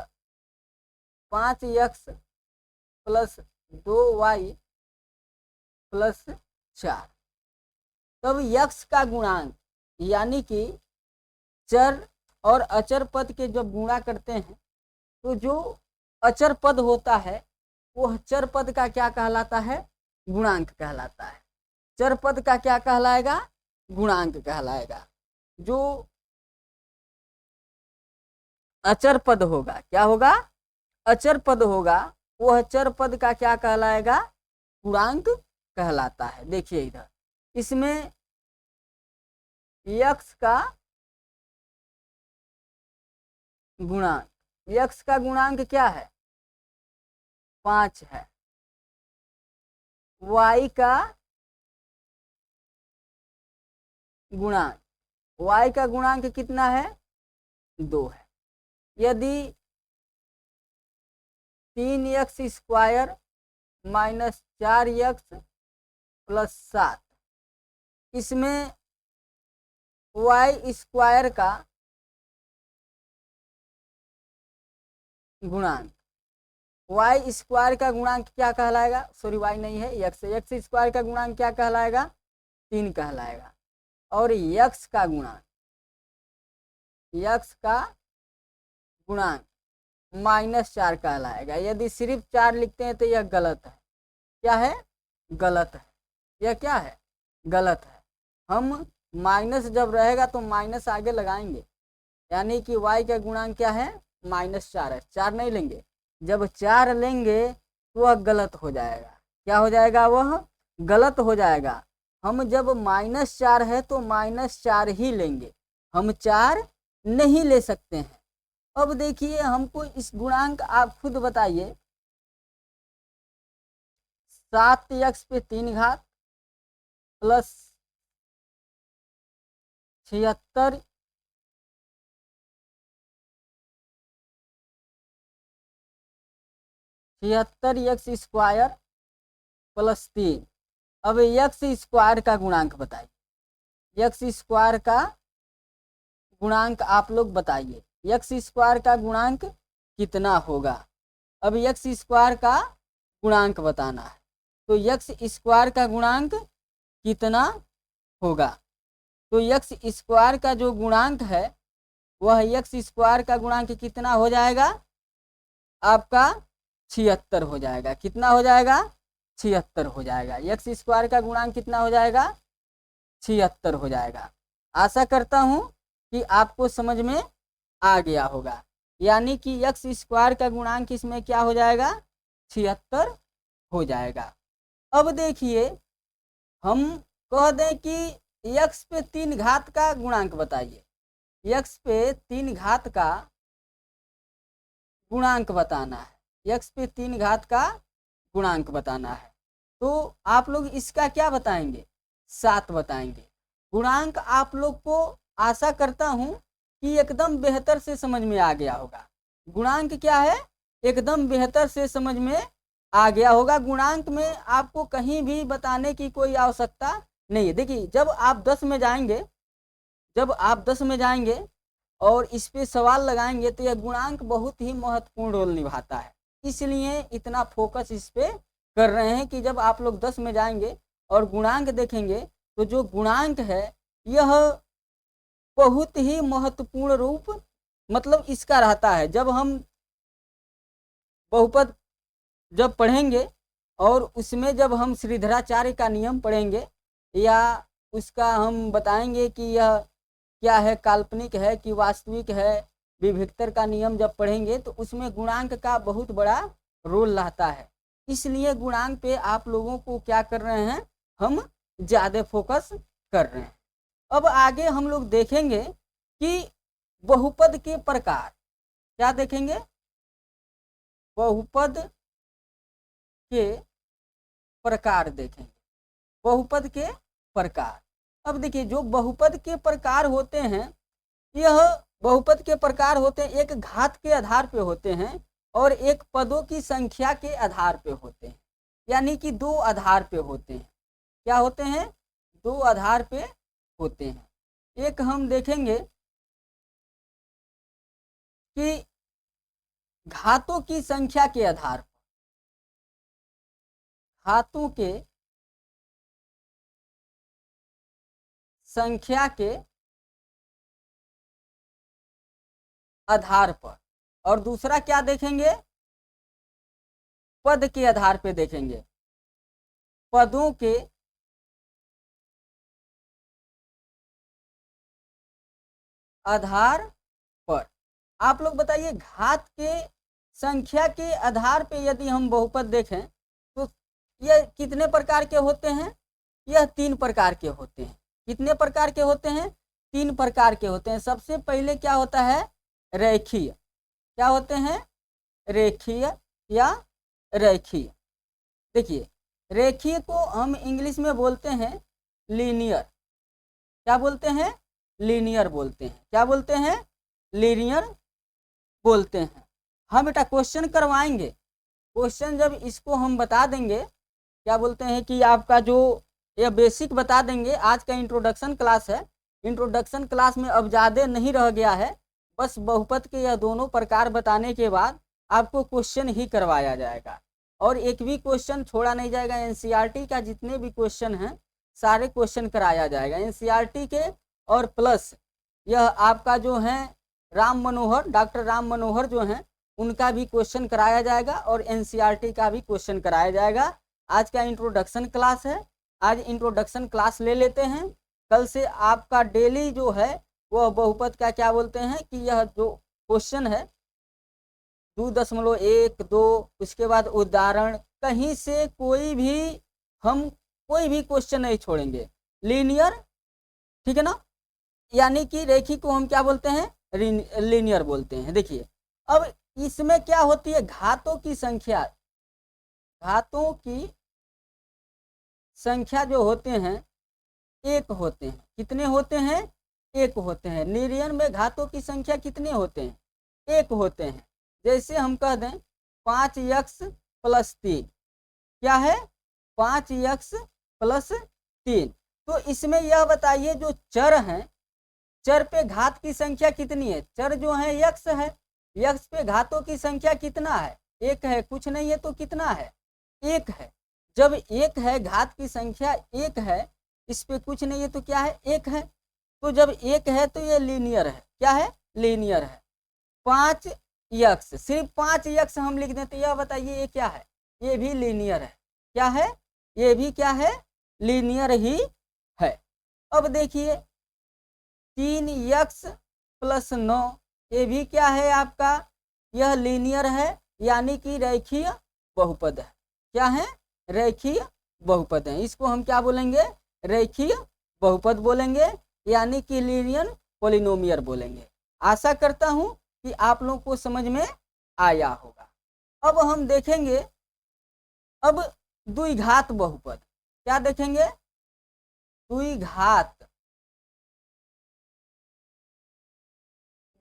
5x प्लस 2y प्लस 4, तब x का गुणांक यानी कि चर और अचर पद के जब गुणा करते हैं तो जो अचर पद होता है वह चर पद का क्या कहलाता है? गुणांक कहलाता है। चर पद का क्या कहलाएगा? गुणांक कहलाएगा। जो अचर पद होगा, क्या होगा? अचर पद होगा, वह चर पद का क्या कहलाएगा? गुणांक कहलाता है। देखिए इधर इसमें x का गुणांक, x का गुणांक क्या है? 5 है। y का गुणांक, y का गुणांक कितना है? 2 है। यदि 3x square minus 4x plus 7, इसमें y स्क्वायर का गुणांक, y स्क्वायर का गुणांक क्या कहलाएगा? सॉरी y नहीं है, x स्क्वायर का गुणांक क्या कहलाएगा? 3 कहलाएगा। और x का गुणांक, x का गुणांक -4 कहलाएगा। यदि सिर्फ 4 लिखते हैं तो यह गलत है। क्या है? गलत है। यह क्या है? गलत है। हम माइनस जब रहेगा तो माइनस आगे लगाएंगे, यानी कि y का गुणांक क्या है? -4 है। 4 नहीं लेंगे, जब 4 लेंगे तो वह गलत हो जाएगा। क्या हो जाएगा? वह गलत हो जाएगा। हम जब -4 है तो -4 ही लेंगे, हम 4 नहीं ले सकते हैं। अब देखिए हमको इस गुणांक आप खुद बताइए, 7x पे 3 घात प्लस 76 x स्क्वायर प्लस 3। अब x स्क्वायर का गुणांक बताइए, x स्क्वायर का गुणांक आप लोग बताइए, x स्क्वायर का गुणांक कितना होगा? अब x स्क्वायर का गुणांक बताना है, तो x स्क्वायर का गुणांक कितना होगा? तो x स्क्वायर का जो गुणांक है वह x स्क्वायर का गुणांक कितना हो जाएगा? आपका 76 हो जाएगा। कितना हो जाएगा? 76 हो जाएगा। x स्क्वायर का गुणांक कितना हो जाएगा? 76 हो जाएगा। आशा करता हूं कि आपको समझ में आ गया होगा। यानी कि x स्क्वायर का गुणांक इसमें क्या हो जाएगा? 76 हो जाएगा। अब देखिए हम कह दें कि x पे 3 घात का गुणांक बताइए, x पे 3 घात का गुणांक बताना है, x पे 3 घात का गुणांक बताना है। तो आप लोग इसका क्या बताएंगे? 7 बताएंगे। गुणांक आप लोग को आशा करता हूं कि एकदम बेहतर से समझ में आ गया होगा। गुणांक क्या है? एकदम बेहतर से समझ में आ गया होगा। गुणांक में आपको कहीं भी बताने की कोई आवश्यकता नहीं है। देखिए जब आप 10 में जाएंगे, जब आप 10 में जाएंगे और इस पे सवाल लगाएंगे तो यह गुणांक बहुत ही महत्वपूर्ण रोल निभाता है। इसलिए इतना फोकस इस पे कर रहे हैं कि जब आप लोग 10 में जाएंगे और गुणांक देखेंगे तो जो गुणांक है यह बहुत ही महत्वपूर्ण रूप मतलब इसका रहता है। जब हम बहुपद जब पढ़ेंगे और उसमें जब हम श्रीधराचार्य का नियम पढ़ेंगे या उसका हम बताएंगे कि यह क्या है, काल्पनिक है कि वास्तविक है, विभिक्तर का नियम जब पढ़ेंगे तो उसमें गुणांक का बहुत बड़ा रोल रहता है। इसलिए गुणांक पे आप लोगों को क्या कर रहे हैं, हम ज़्यादा फोकस कर रहे हैं। अब आगे हम लोग देखेंगे कि बहुपद के प्रकार। क्या देखेंगे? बहुपद के प्रकार देखेंगे, बहुपद के प्रकार। अब देखिए जो बहुपद के प्रकार होते हैं, यह बहुपद के प्रकार होते हैं, एक घात के आधार पे होते हैं और एक पदों की संख्या के आधार पे होते हैं, यानी कि दो आधार पे होते हैं। क्या होते हैं? दो आधार पे होते हैं। एक हम देखेंगे कि घातों की संख्या के आधार पर, घातों के संख्या के आधार पर, और दूसरा क्या देखेंगे? पद के आधार पे देखेंगे, पदों के आधार पर। आप लोग बताइए, घात के संख्या के आधार पे यदि हम बहुपद देखें तो यह कितने प्रकार के होते हैं? यह 3 प्रकार के होते हैं। कितने प्रकार के होते हैं? 3 प्रकार के होते हैं। सबसे पहले क्या होता है? रेखीय। क्या होते हैं? रेखीय या रेखीय। देखिए, रेखीय को हम इंग्लिश में बोलते हैं लीनियर। क्या बोलते हैं? लीनियर बोलते हैं। क्या बोलते हैं? लीनियर बोलते हैं। हम बेटा क्वेश्चन करवाएंगे, क्वेश्चन जब इसको हम बता देंगे, क्या बोलते हैं कि आपका जो यह बेसिक बता देंगे। आज का इंट्रोडक्शन क्लास है, इंट्रोडक्शन क्लास में अब ज़्यादा नहीं रह गया है, बस बहुपद के यह दोनों प्रकार बताने के बाद आपको क्वेश्चन ही करवाया जाएगा और एक भी क्वेश्चन छोड़ा नहीं जाएगा। एनसीईआरटी का जितने भी क्वेश्चन हैं सारे क्वेश्चन कराया जाएगा एनसीईआरटी के, और प्लस यह आपका जो है राम मनोहर, डॉक्टर राम मनोहर जो हैं उनका भी क्वेश्चन कराया जाएगा और एनसीईआरटी का भी क्वेश्चन कराया जाएगा। आज का इंट्रोडक्शन क्लास है, आज इंट्रोडक्शन क्लास ले लेते हैं। कल से आपका डेली जो है वह बहुपद का क्या बोलते हैं कि यह जो क्वेश्चन है 2.1, 2, उसके बाद उदाहरण, कहीं से कोई भी क्वेश्चन नहीं छोड़ेंगे। लीनियर, ठीक है ना, यानी कि रेखी को हम क्या बोलते हैं? लीनियर बोलते हैं। देखिए अब इसमें क्या होती है? घातों की संख्या, घातों की संख्या जो होते हैं एक होते हैं। कितने होते हैं? एक होते हैं। लीनियर में घातों की संख्या कितने होते हैं? एक होते हैं। जैसे हम कह दें 5x + 3, क्या है? 5x + 3। तो इसमें यह बताइए जो चर हैं, चर पे घात की संख्या कितनी है? चर जो है x है, x पे घातों की संख्या कितना है? एक है। कुछ नहीं है तो कितना है? एक है। जब एक है, घात की संख्या एक है, इस पे कुछ नहीं है तो क्या है? एक है। तो जब एक है तो ये लीनियर है। क्या है? लीनियर है। 5x, सिर्फ 5x हम लिख देते, यह बताइए ये क्या है? ये भी लीनियर है। क्या है? ये भी क्या है? लीनियर ही है। अब देखिए 3x + 9, ये भी क्या है आपका? यह लीनियर है, यानी कि रेखीय बहुपद है। क्या है? रेखीय बहुपद है। इसको हम क्या बोलेंगे? रेखीय बहुपद बोलेंगे, यानी कि लीनियर पॉलिनोमियल बोलेंगे। आशा करता हूं कि आप लोगों को समझ में आया होगा। अब हम देखेंगे अब द्विघात बहुपद। क्या देखेंगे? द्विघात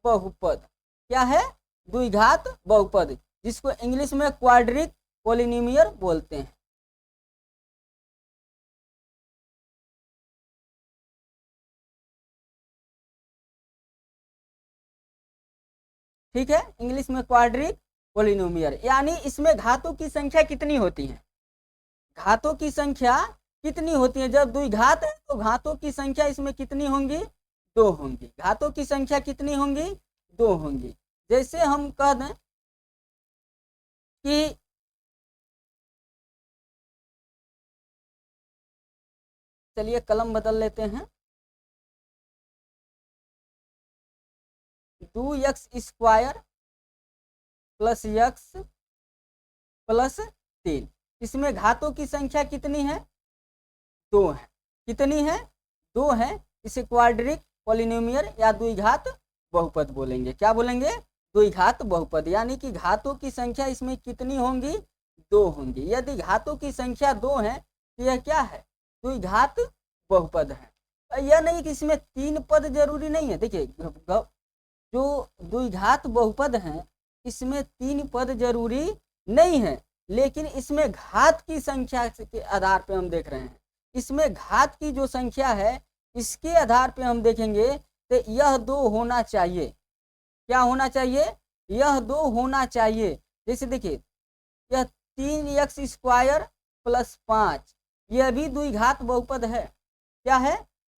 बहुपद। क्या है? द्विघात बहुपद, जिसको इंग्लिश में क्वाड्रिक पॉलिनोमियल बोलते हैं। ठीक है, इंग्लिश में क्वाड्रिक पॉलिनोमियल, यानी इसमें घातों की संख्या कितनी होती है? घातों की संख्या कितनी होती है? जब द्विघात है तो घातों की संख्या इसमें कितनी होंगी? 2 होंगी। घातों की संख्या कितनी होंगी? 2 होंगी। जैसे हम कह दें कि चलिए कलम बदल लेते हैं, 2x² + x + 3, इसमें घातों की संख्या कितनी है? 2 है। कितनी है? 2 है। इसे क्वाड्रिक पॉलिनोमियल या द्विघात बहुपद बोलेंगे। क्या बोलेंगे? द्विघात बहुपद, यानी कि घातों की संख्या इसमें कितनी होंगी? दो होंगे। यदि घातों की संख्या 2 है तो यह क्या है, द्विघात बहुपद है। यह नहीं कि इसमें 3 पद जरूरी नहीं है। देखिए जो द्विघात बहुपद हैं इसमें 3 पद जरूरी नहीं है, लेकिन इसमें घात की संख्या के आधार पर हम देख रहे हैं। इसमें घात की जो संख्या है इसके आधार पर हम देखेंगे तो यह 2 होना चाहिए। क्या होना चाहिए, यह 2 होना चाहिए। जैसे देखिए यह 3x² + 5 यह भी द्विघात बहुपद है। क्या है,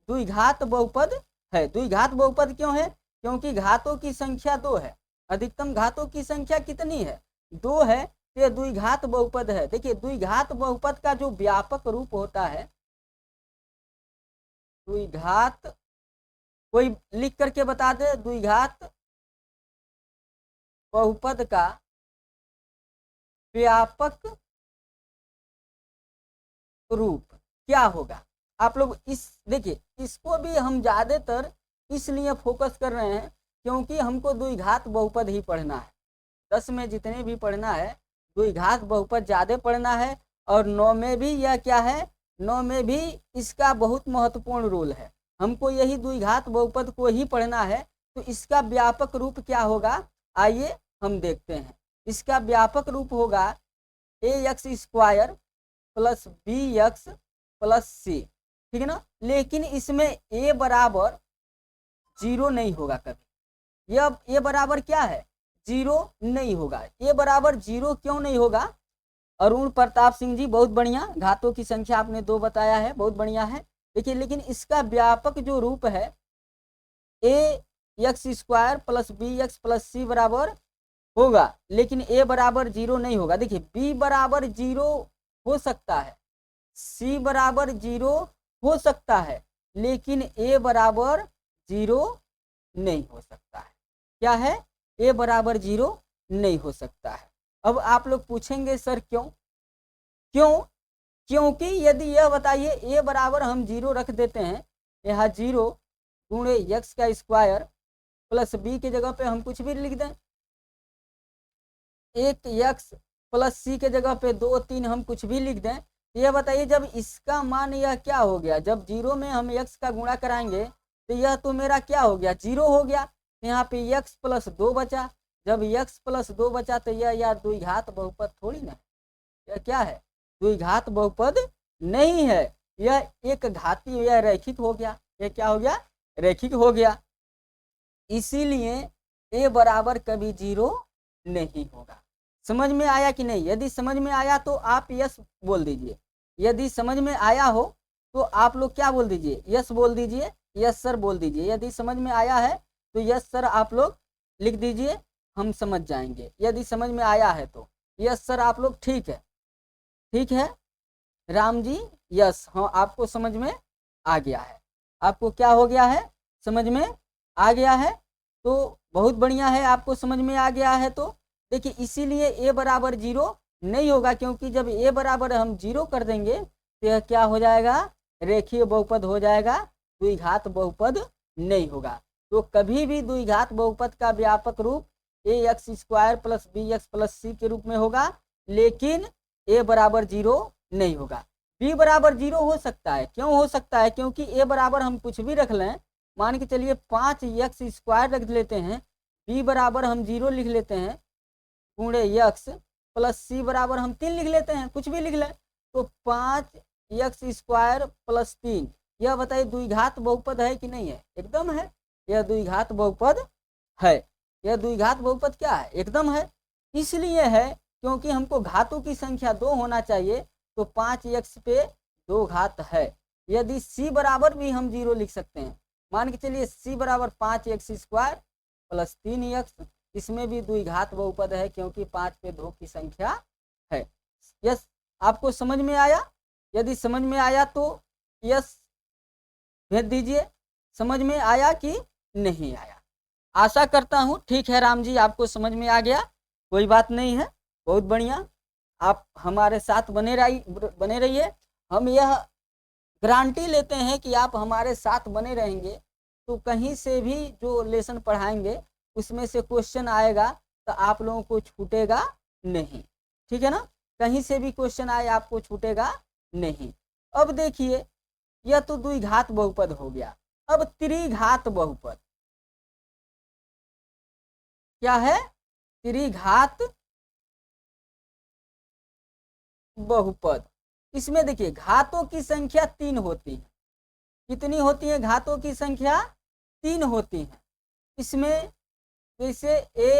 द्विघात बहुपद है। द्विघात बहुपद क्यों है, क्योंकि घातों की संख्या 2 है। अधिकतम घातों की संख्या कितनी है, 2 है, ये द्विघात बहुपद है। देखिए द्विघात बहुपद का जो व्यापक रूप होता है, द्विघात, कोई लिख करके बता दे, द्विघात बहुपद का व्यापक रूप क्या होगा। आप लोग इस देखिए इसको भी हम ज्यादातर इसलिए फोकस कर रहे हैं क्योंकि हमको द्विघात बहुपद ही पढ़ना है। 10 में जितने भी पढ़ना है द्विघात बहुपद ज्यादा पढ़ना है, और 9 में भी यह क्या है, 9 में भी इसका बहुत महत्वपूर्ण रोल है। हमको यही द्विघात बहुपद को ही पढ़ना है। तो इसका व्यापक रूप क्या होगा, आइए हम देखते हैं। इसका व्यापक रूप होगा ax² + bx + c, ठीक है ना। लेकिन इसमें a बराबर 0 नहीं होगा कभी। यह a बराबर क्या है, 0 नहीं होगा। a बराबर 0 क्यों नहीं होगा, अरुण प्रताप सिंह जी बहुत बढ़िया, घातों की संख्या आपने 2 बताया है, बहुत बढ़िया है। देखिए लेकिन इसका व्यापक जो रूप है ax² + bx + c बराबर होगा, लेकिन a बराबर 0 नहीं होगा। देखिए b बराबर 0 हो सकता है, c बराबर 0 हो सकता है, लेकिन a बराबर 0 नहीं हो सकता है। क्या है, a बराबर 0 नहीं हो सकता है। अब आप लोग पूछेंगे सर क्यों, क्योंकि यदि यह बताइए a बराबर हम 0 रख देते हैं, यहाँ 0 गुणे x² + b के जगह पे हम कुछ भी लिख दें, 1x + c के जगह पे 2 3 हम कुछ भी लिख दें। यह बताइए जब इसका मान यह क्या हो गया, जब 0 में हम x का गुणा कराएंगे तो यह तो मेरा क्या हो गया, 0 हो गया। यहाँ पे x + 2 बचा, जब x + 2 बचा तो यह यार द्विघात बहुपद थोड़ी ना, यह क्या है, द्विघात बहुपद नहीं है, यह एक घाती, यह रैखिक हो गया। यह क्या हो गया, रैखिक हो गया। इसीलिए a बराबर कभी 0 नहीं होगा। समझ में आया कि नहीं, यदि समझ में आया तो आप यस बोल दीजिए, यदि समझ में आया हो तो आप लोग क्या बोल दीजिए, यस बोल दीजिए, यस सर बोल दीजिए। यदि समझ में आया है तो यस सर आप लोग लिख दीजिए, हम समझ जाएंगे। यदि समझ में आया है तो यस सर आप लोग, ठीक है, ठीक है राम जी, यस, हाँ आपको समझ में आ गया है। आपको क्या हो गया है, समझ में आ गया है, तो बहुत बढ़िया है, आपको समझ में आ गया है। तो देखिए इसीलिए a बराबर 0 नहीं होगा, क्योंकि जब a बराबर हम 0 कर देंगे तो यह क्या हो जाएगा, रेखीय बहुपद हो जाएगा, द्विघात बहुपद नहीं होगा। तो कभी भी द्विघात बहुपद का व्यापक रूप ax² + bx + c के रूप में होगा, लेकिन a बराबर 0 नहीं होगा। b बराबर 0 हो सकता है, क्यों हो सकता है, क्योंकि a बराबर हम कुछ भी रख लें, मान के चलिए 5x² रख लेते हैं, b बराबर हम 0 लिख लेते हैं, गुणे x + c बराबर हम 3 लिख लेते हैं, कुछ भी लिख लें, तो 5x² + 3, यह बताइए द्विघात बहुपद है कि नहीं है, एकदम है, यह द्विघात बहुपद है। यह द्विघात बहुपद क्या है, एकदम है। इसलिए है क्योंकि हमको घातों की संख्या 2 होना चाहिए, तो 5x पे 2 घात है। यदि c बराबर भी हम 0 लिख सकते हैं, मान के चलिए c बराबर 5x² + 3x, इसमें भी द्विघात बहुपद है क्योंकि 5 पे 2 की संख्या है। यस, आपको समझ में आया, यदि समझ में आया तो यस भेज दीजिए, समझ में आया कि नहीं आया। आशा करता हूँ ठीक है राम जी, आपको समझ में आ गया, कोई बात नहीं है, बहुत बढ़िया। आप हमारे साथ बने रहिए, हम यह गारंटी लेते हैं कि आप हमारे साथ बने रहेंगे तो कहीं से भी जो लेसन पढ़ाएंगे उसमें से क्वेश्चन आएगा तो आप लोगों को छूटेगा नहीं, ठीक है ना। कहीं से भी क्वेश्चन आए आपको छूटेगा नहीं। अब देखिए यह तो द्विघात बहुपद हो गया। अब त्रिघात बहुपद क्या है? त्रिघात बहुपद। इसमें देखिए घातों की संख्या 3 होती है। कितनी होती है? घातों की संख्या 3 होती है। इसमें जैसे ए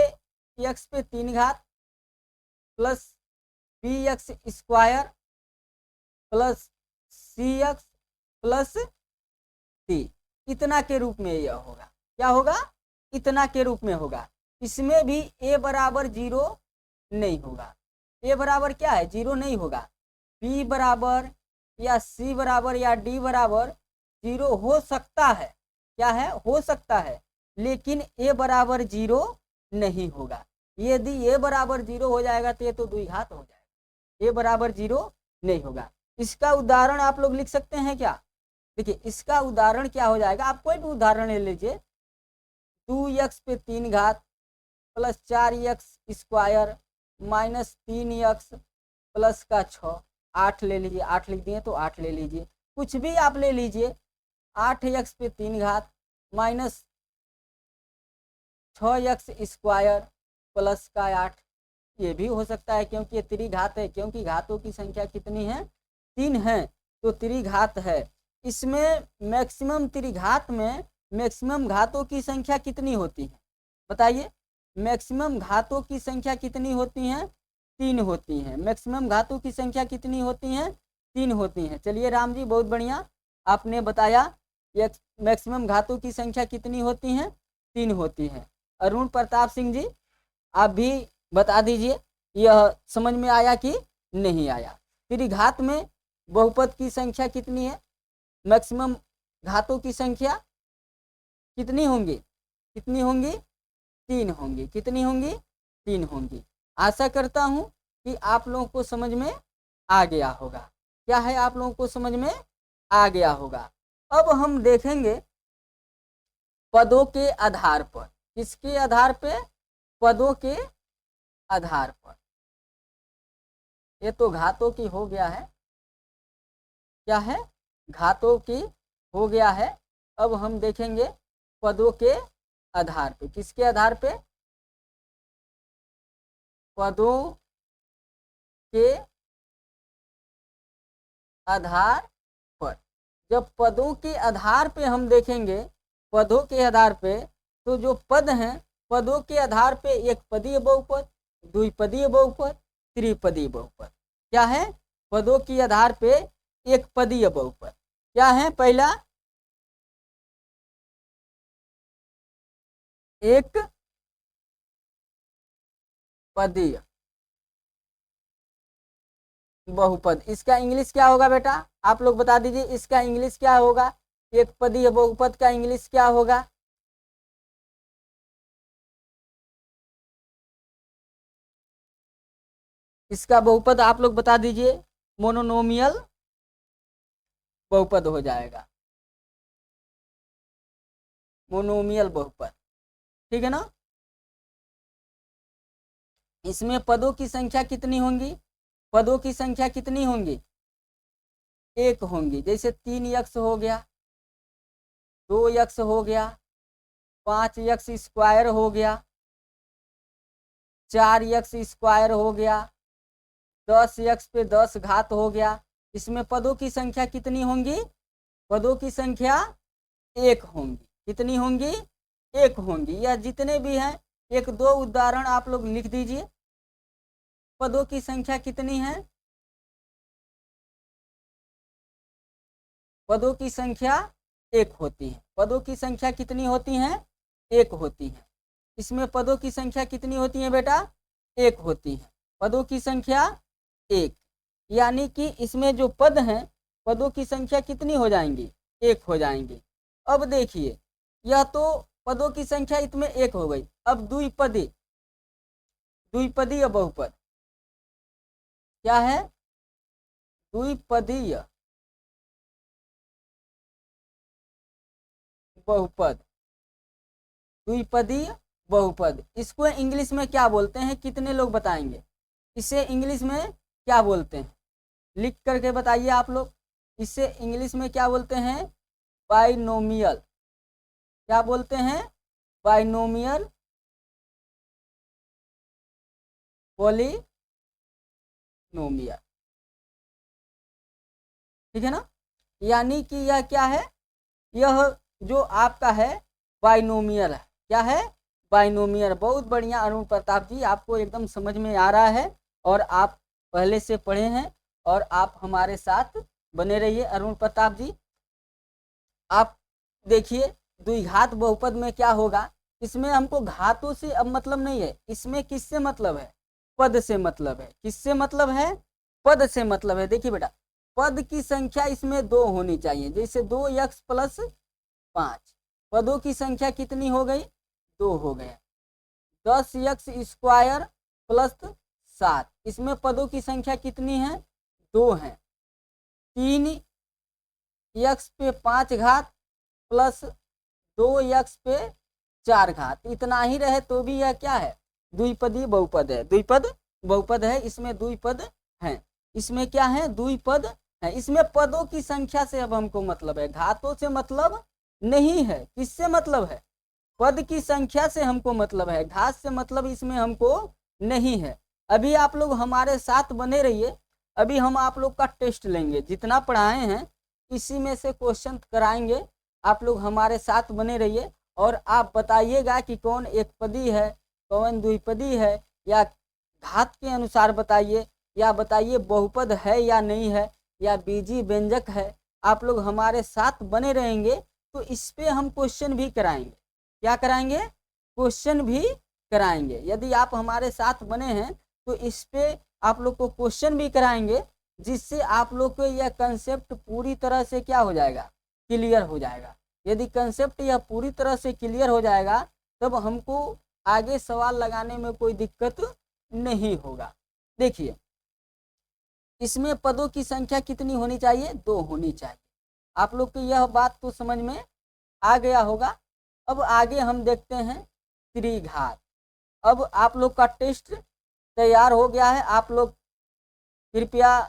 एक्स पे 3 घात plus b x square plus c x plus d, इतना के रूप में यह होगा। क्या होगा? इतना के रूप में होगा। इसमें भी ए बराबर 0 नहीं होगा। ए बराबर क्या है? 0 नहीं होगा। बी बराबर या सी बराबर या डी बराबर 0 हो सकता है। क्या है? हो सकता है, लेकिन ए बराबर 0 नहीं होगा। यदि ए बराबर 0 हो जाएगा तो ये तो द्विघात हो जाएगा। ए बराबर 0 नहीं होगा। इसका उदाहरण आप लोग लिख सकते हैं क्या? देखिए इसका उदाहरण क्या हो जाएगा, आप कोई भी उदाहरण ले लीजिए। 2x पे 3 घात plus 4x square minus 3x plus का 6, 8 ले लीजिए। 8 लिख दिए तो 8 ले लीजिए, कुछ भी आप ले लीजिए। 8x पे 3 घात माइनस 6x स्क्वायर प्लस का 8, ये भी हो सकता है क्योंकि ये त्रिघात है। क्योंकि घातों की संख्या कितनी है? 3 है, तो त्रिघात है। इसमें मैक्सिमम त्रिघात में मैक्सिमम घातों की संख्या कितनी होती है? बताइए। मैक्सिमम घातों की संख्या कितनी होती है? 3 होती हैं। मैक्सिमम घातों की संख्या कितनी होती हैं? 3 होती हैं। चलिए राम जी, बहुत बढ़िया, आपने बताया। मैक्सिमम घातों की संख्या कितनी होती हैं? 3 होती हैं। अरुण प्रताप सिंह जी, आप भी बता दीजिए यह समझ में आया कि नहीं आया। त्रिघात में बहुपद की संख्या कितनी है? मैक्सिमम घातों की संख्या कितनी होंगी? कितनी होंगी? 3 होंगी। कितनी होंगी? 3 होंगी। आशा करता हूं कि आप लोगों को समझ में आ गया होगा। क्या है? आप लोगों को समझ में आ गया होगा। अब हम देखेंगे पदों के आधार पर। किसके आधार पे? पदों के आधार पर। ये तो घातों की हो गया है। क्या है? घातों की हो गया है। अब हम देखेंगे पदों के आधार पे। किसके आधार पे? पदों के आधार पर। जब पदों के आधार पे हम देखेंगे, पदों के आधार पे, तो जो पद हैं पदों के आधार पे एक पदीय बहुपद, द्विपदीय बहुपद, त्रिपदीय बहुपद। क्या है? पदों के आधार पे एक पदीय बहुपद। क्या है? पहला एक पदीय बहुपद। इसका इंग्लिश क्या होगा बेटा? आप लोग बता दीजिए, इसका इंग्लिश क्या होगा? एक पदीय बहुपद का इंग्लिश क्या होगा? इसका बहुपद आप लोग बता दीजिए। मोनोनोमियल बहुपद हो जाएगा। मोनोमियल बहुपद, ठीक है ना? इसमें पदों की संख्या कितनी होंगी? पदों की संख्या कितनी होंगी? 1 होंगी। जैसे 3x हो गया, 2x हो गया, 5x स्क्वायर हो गया, 4x स्क्वायर हो गया, 10x पे 10 घात हो गया। इसमें पदों की संख्या कितनी होंगी? पदों की संख्या 1 होंगी। कितनी होंगी? 1 होंगी। या जितने भी हैं, 1-2 उदाहरण आप लोग लिख दीजिए। पदों की संख्या कितनी है? पदों की संख्या 1 होती है। पदों की संख्या कितनी होती है? 1 होती है। इसमें पदों की संख्या कितनी होती है बेटा? 1 होती है। पदों की संख्या 1, यानी कि इसमें जो पद हैं पदों की संख्या कितनी हो जाएंगी? 1 हो जाएंगी। अब देखिए, यह तो पदों की संख्या इसमें 1 हो गई। अब द्विपदी, द्विपदीय बहुपद क्या है? द्विपदीय बहुपद। द्विपदीय बहुपद, इसको इंग्लिश में क्या बोलते हैं? कितने लोग बताएंगे? इसे इंग्लिश में क्या बोलते हैं, लिख करके बताइए आप लोग। इसे इंग्लिश में क्या बोलते हैं, बाइनोमियल। क्या बोलते हैं, बाइनोमियल पॉलिनोमियल। ठीक है ना, यानी कि यह क्या है, यह जो आपका है बाइनोमियल है। क्या है, बाइनोमियल। बहुत बढ़िया अरुण प्रताप जी, आपको एकदम समझ में आ रहा है और आप पहले से पढ़े हैं और आप हमारे साथ बने रहिए। अरुण प्रताप जी आप देखिए, द्विघात बहुपद में क्या होगा, इसमें हमको घातों से अब मतलब नहीं है, इसमें किससे मतलब है, पद से मतलब है। किससे मतलब है, पद से मतलब है। देखिए बेटा, पद की संख्या इसमें 2 होनी चाहिए, जैसे 2x + 5, पदों की संख्या कितनी हो गई, 2 हो गया। 10x² + 7, इसमें पदों की संख्या कितनी है, 2 है। 3x पे 5 घात + 2x पे 4 घात, इतना ही रहे तो भी यह क्या है, द्विपदी बहुपद है। द्विपद बहुपद है, इसमें द्विपद है। इसमें क्या है, द्विपद है। इसमें पदों की संख्या से अब हमको मतलब है, घातों से मतलब नहीं है। किससे मतलब है, पद की संख्या से हमको मतलब है, घात से मतलब इसमें हमको नहीं है। अभी आप लोग हमारे साथ बने रहिए, अभी हम आप लोग का टेस्ट लेंगे, जितना पढ़ाए हैं इसी में से क्वेश्चन कराएंगे। आप लोग हमारे साथ बने रहिए और आप बताइएगा कि कौन एक पदी है, कौन द्विपदी है, या घात के अनुसार बताइए, या बताइए बहुपद है या नहीं है, या बीजी व्यंजक है। आप लोग हमारे साथ बने रहेंगे तो इस पे हम क्वेश्चन भी कराएंगे। क्या कराएंगे, क्वेश्चन भी कराएंगे। यदि आप हमारे साथ बने हैं तो इस पे आप लोग को क्वेश्चन भी कराएंगे, जिससे आप लोग को यह कंसेप्ट पूरी तरह से क्या हो जाएगा, क्लियर हो जाएगा। यदि कंसेप्ट यह पूरी तरह से क्लियर हो जाएगा तब हमको आगे सवाल लगाने में कोई दिक्कत नहीं होगा। देखिए, इसमें पदों की संख्या कितनी होनी चाहिए, 2 होनी चाहिए। आप लोग को यह बात तो समझ में आ गया होगा। अब आगे हम देखते हैं त्रिघात। अब आप लोग का टेस्ट तैयार हो गया है। आप लोग कृपया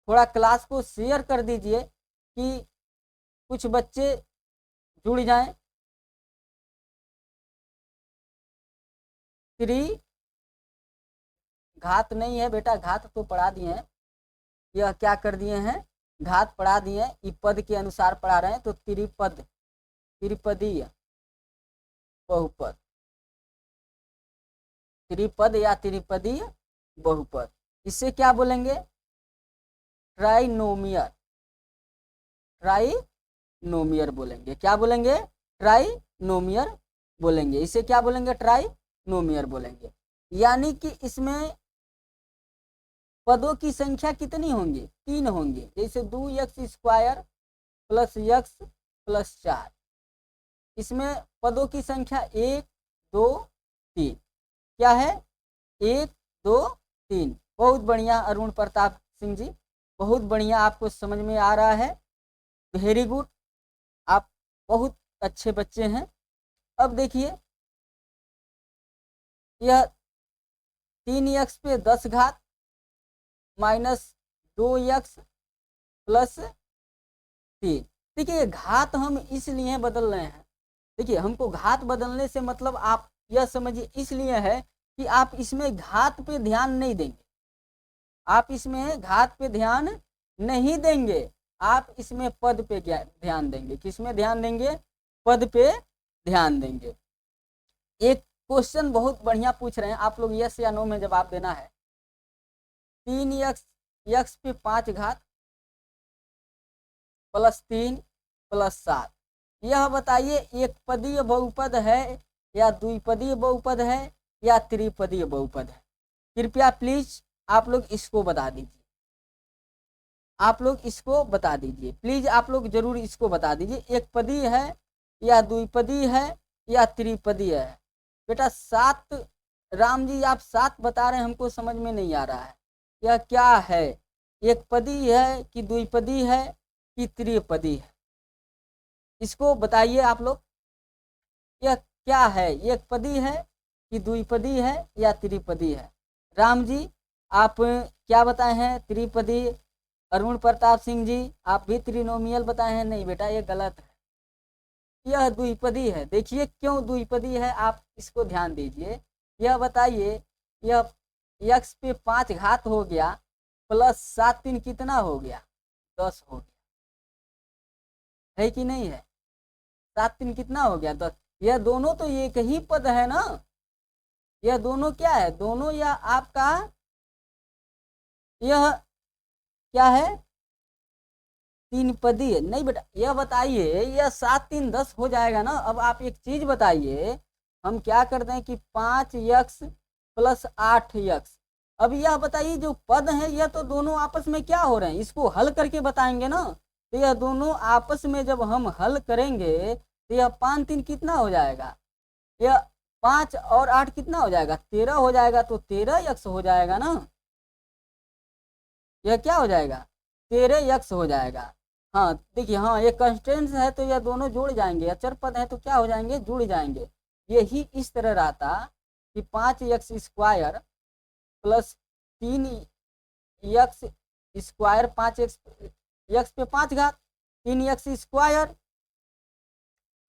थोड़ा क्लास को शेयर कर दीजिए कि कुछ बच्चे जुड़ जाएं। घात नहीं है बेटा, घात तो पढ़ा दिए हैं। यह क्या कर दिए हैं, घात पढ़ा दिए हैं, ये पद के अनुसार पढ़ा रहे हैं। तो त्रिपद, त्रिपदीय बहुपद, त्रिपद या त्रिपदीय बहुपद, इसे क्या बोलेंगे, ट्राइनोमियल। ट्राइनोमियल बोलेंगे। क्या बोलेंगे, ट्राइनोमियल बोलेंगे। इसे क्या बोलेंगे, ट्राइनोमियल बोलेंगे। यानी कि इसमें पदों की संख्या कितनी होंगी, 3 होंगी। जैसे 2x² + x + 4, इसमें पदों की संख्या 1 2 3। क्या है, 1 2 3। बहुत बढ़िया अरुण प्रताप सिंह जी, बहुत बढ़िया, आपको समझ में आ रहा है। वेरी गुड, आप बहुत अच्छे बच्चे हैं। अब देखिए, यह 3x पे 10 घात -2x + 3। देखिए, घात हम इसलिए बदल रहे हैं। देखिए, हमको घात बदलने से मतलब आप यह समझिए इसलिए है कि आप इसमें घात पे ध्यान नहीं देंगे। आप इसमें घात पे ध्यान नहीं देंगे, आप इसमें पद पे ध्यान देंगे। किसमें ध्यान देंगे, पद पे ध्यान देंगे। एक क्वेश्चन बहुत बढ़िया पूछ रहे हैं आप लोग, यस या नो में जवाब देना है। 3x पे 5 घात +3 + 7, यह बताइए एक पदीय बहुपद है या द्विपदीय बहुपद है या त्रिपदीय बहुपद है। कृपया प्लीज आप लोग इसको बता दीजिए। आप लोग इसको बता दीजिए प्लीज, आप लोग जरूर इसको बता दीजिए, एक पदीय है या द्विपदीय है या त्रिपदीय है। बेटा 7, राम जी आप 7 बता रहे हैं, हमको समझ में नहीं आ रहा है यह क्या है, एक पदी है कि द्विपदी है कि त्रिपदी है, इसको बताइए आप लोग। यह क्या है, एक पदी है कि द्विपदी है या त्रिपदी है। राम जी आप क्या बताए हैं? त्रिपदी। अरुण प्रताप सिंह जी, आप भी त्रिनोमियल बताए हैं। नहीं बेटा, ये गलत है, यह द्विपदी है। देखिए क्यों द्विपदी है, आप इसको ध्यान दीजिए। यह बताइए, यह यक्स पे 5 घात हो गया प्लस 7 3 कितना हो गया? 10 हो गया, है कि नहीं है? 7 3 कितना हो गया? 10। यह दोनों तो एक ही पद है ना, यह दोनों क्या है? दोनों यह आपका यह क्या है? 3 पदी है। नहीं बेटा, यह बताइए, यह 7 3 10 हो जाएगा ना। अब आप एक चीज बताइए, हम क्या करते हैं कि 5x प्लस 8x। अब यह बताइए, जो पद है यह तो दोनों आपस में क्या हो रहे हैं, इसको हल करके बताएंगे ना। तो यह दोनों आपस में जब हम हल करेंगे तो यह 5 3 कितना हो जाएगा? यह 5 और 8 कितना हो जाएगा? 13 हो जाएगा। तो 13x हो जाएगा ना। यह क्या हो जाएगा? 13x हो जाएगा। हाँ देखिए, हाँ ये कंस्टेंट है तो यह दोनों जुड़ जाएंगे, अचर पद है तो क्या हो जाएंगे? जुड़ जाएंगे। यही इस तरह रहता कि 5x² plus 3x², 5x, x पे 5 घात 3x²।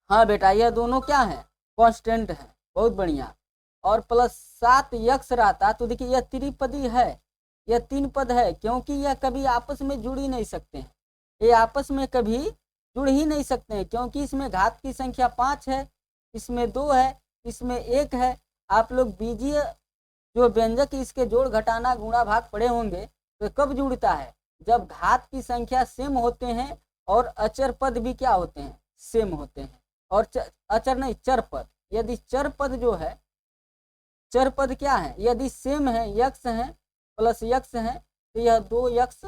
हाँ बेटा, यह दोनों क्या है? कांस्टेंट है। बहुत बढ़िया। और प्लस 7x रहता तो देखिए यह त्रिपदी है, यह 3 पद है, क्योंकि यह कभी आपस में जुड़ ही नहीं सकते हैं। ये आपस में कभी जुड़ ही नहीं सकते हैं, क्योंकि इसमें घात की संख्या 5 है, इसमें 2 है, इसमें 1 है। आप लोग बीजीय जो व्यंजक इसके जोड़ घटाना गुणा भाग पढ़े होंगे। तो कब जुड़ता है? जब घात की संख्या सेम होते हैं और अचर पद भी क्या होते हैं? सेम होते हैं। और अचर नहीं, चर पद। यदि चर पद जो है, चर पद क्या है? यदि सेम है, यक्स है प्लस यक्स है, तो यह 2x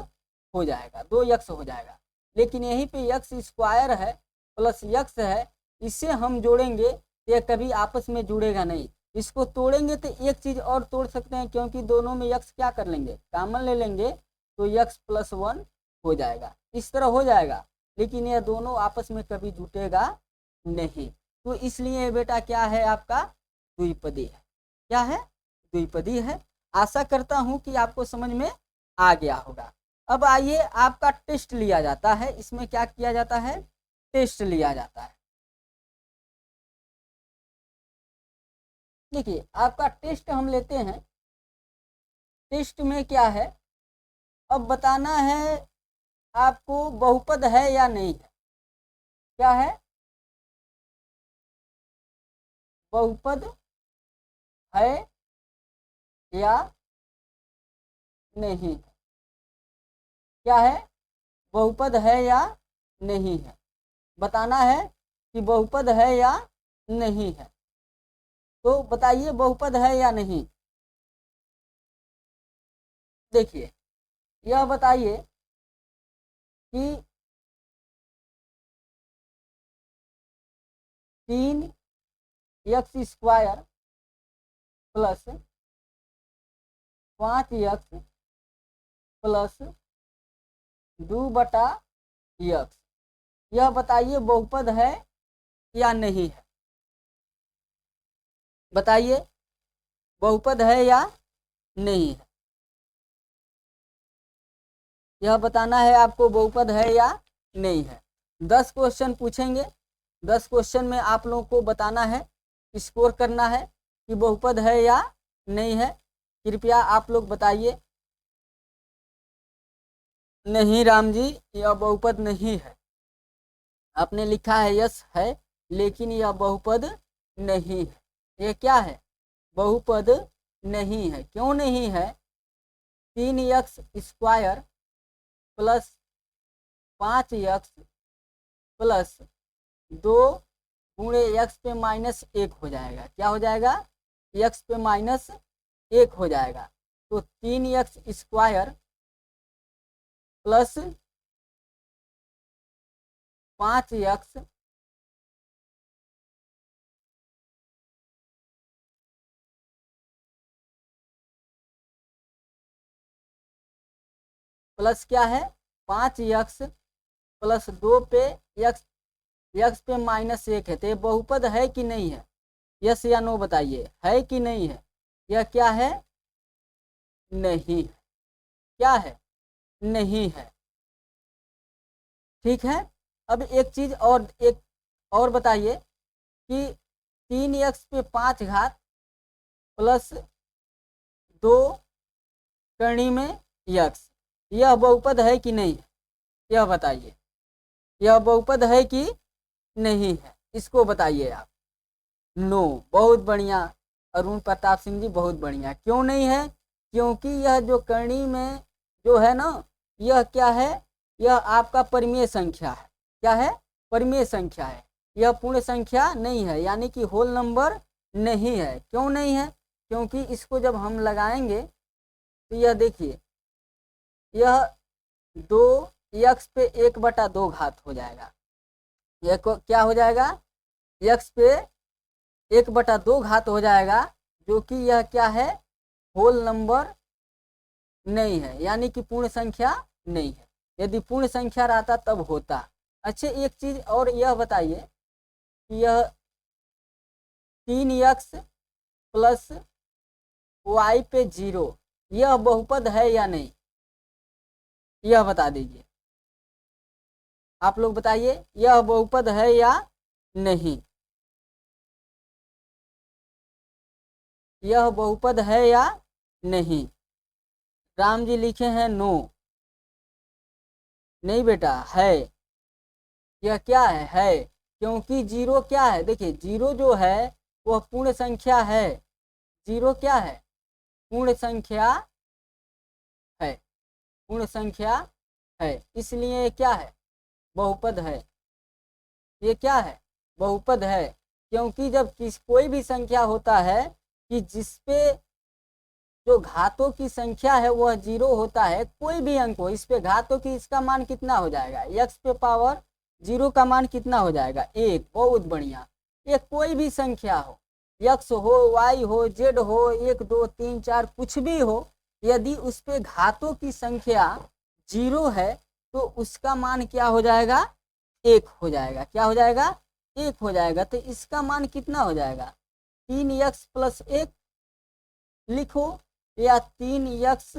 हो जाएगा, 2x हो जाएगा। लेकिन यहीं पे x² है प्लस यक्स है, इसे हम जोड़ेंगे तो यह कभी आपस में जुड़ेगा नहीं। इसको तोड़ेंगे तो एक चीज और तोड़ सकते हैं, क्योंकि दोनों में x क्या कर लेंगे? कॉमन ले लेंगे, तो x+1 हो जाएगा। इस तरह हो जाएगा, लेकिन यह दोनों आपस में कभी जुटेगा नहीं। तो इसलिए बेटा क्या है आपका? द्विपदी है। क्या है? द्विपदी है। आशा करता हूं कि आपको समझ में आ गया होगा। अब आइए, आपका टेस्ट लिया जाता है। इसमें क्या किया जाता है? टेस्ट लिया जाता है। देखिए, आपका टेस्ट हम लेते हैं। टेस्ट में क्या है? अब बताना है आपको, बहुपद है या नहीं है। क्या है? बहुपद है या नहीं है। क्या है? बहुपद है या नहीं है, बताना है कि बहुपद है या नहीं है। तो बताइए, बहुपद है या नहीं। देखिए, यह बताइए कि 3x² plus 5x plus 2/x, यह बताइए बहुपद है या नहीं है। बताइए, बहुपद है या नहीं है। यह बताना है आपको, बहुपद है या नहीं है। 10 क्वेश्चन पूछेंगे, 10 क्वेश्चन में आप लोगों को बताना है, स्कोर करना है कि बहुपद है या नहीं है। कृपया आप लोग बताइए। नहीं राम जी, यह बहुपद नहीं है। आपने लिखा है यस है, लेकिन यह बहुपद नहीं है। ये क्या है? बहुपद नहीं है। क्यों नहीं है? 3x² प्लस 5x प्लस 2 गुणे x पे -1 हो जाएगा। क्या हो जाएगा? x पे -1 हो जाएगा। तो 3x² प्लस 5x प्लस क्या है? 5x प्लस 2 पे x, x पे -1 है। तो ये बहुपद है कि नहीं है? यस या नो बताइए, है कि नहीं है? यह क्या है? नहीं। क्या है? नहीं है। ठीक है। अब एक चीज और बताइए कि 3x पे 5 घात प्लस 2 करनी में यक्स, यह बहुपद है कि नहीं? यह बताइए, यह बहुपद है कि नहीं है? इसको बताइए आप। नो। बहुत बढ़िया अरुण प्रताप सिंह जी, बहुत बढ़िया। क्यों नहीं है? क्योंकि यह जो करनी में जो है ना, यह क्या है? यह आपका परिमेय संख्या है। क्या है? परिमेय संख्या है। यह पूर्ण संख्या नहीं है, यानी कि होल नंबर नहीं है। क्यों नहीं है? क्योंकि इसको जब हम लगाएंगे तो यह देखिए, यह 2x पे 1/2 घात हो जाएगा। यह क्या हो जाएगा? x पे 1/2 घात हो जाएगा, जो कि यह क्या है? होल नंबर नहीं है, यानी कि पूर्ण संख्या नहीं है। यदि पूर्ण संख्या रहता तब होता। अच्छा, एक चीज और यह बताइए कि यह 3x प्लस y पे 0, यह बहुपद है या नहीं? यह बता दीजिए, आप लोग बताइए, यह बहुपद है या नहीं? यह बहुपद है या नहीं? राम जी लिखे हैं नो। नहीं बेटा, है। यह क्या है? क्योंकि 0 क्या है? देखिए, 0 जो है वह पूर्ण संख्या है। 0 क्या है? पूर्ण संख्या है। पूर्ण संख्या है, इसलिए क्या है? बहुपद है। ये क्या है? बहुपद है। क्योंकि जब कोई भी संख्या होता है कि जिसपे जो घातों की संख्या है वह 0 होता है, कोई भी अंक हो, इस पे घातों की, इसका मान कितना हो जाएगा? x पे पावर 0 का मान कितना हो जाएगा? 1। बहुत बढ़िया। ये कोई भी संख्या हो, x हो, y हो, z हो, 1 2 3 4 कुछ भी हो, यदि उस पे घातों की संख्या 0 है तो उसका मान क्या हो जाएगा? 1 हो जाएगा। क्या हो जाएगा? 1 हो जाएगा। तो इसका मान कितना हो जाएगा? 3x प्लस 1 लिखो, या 3x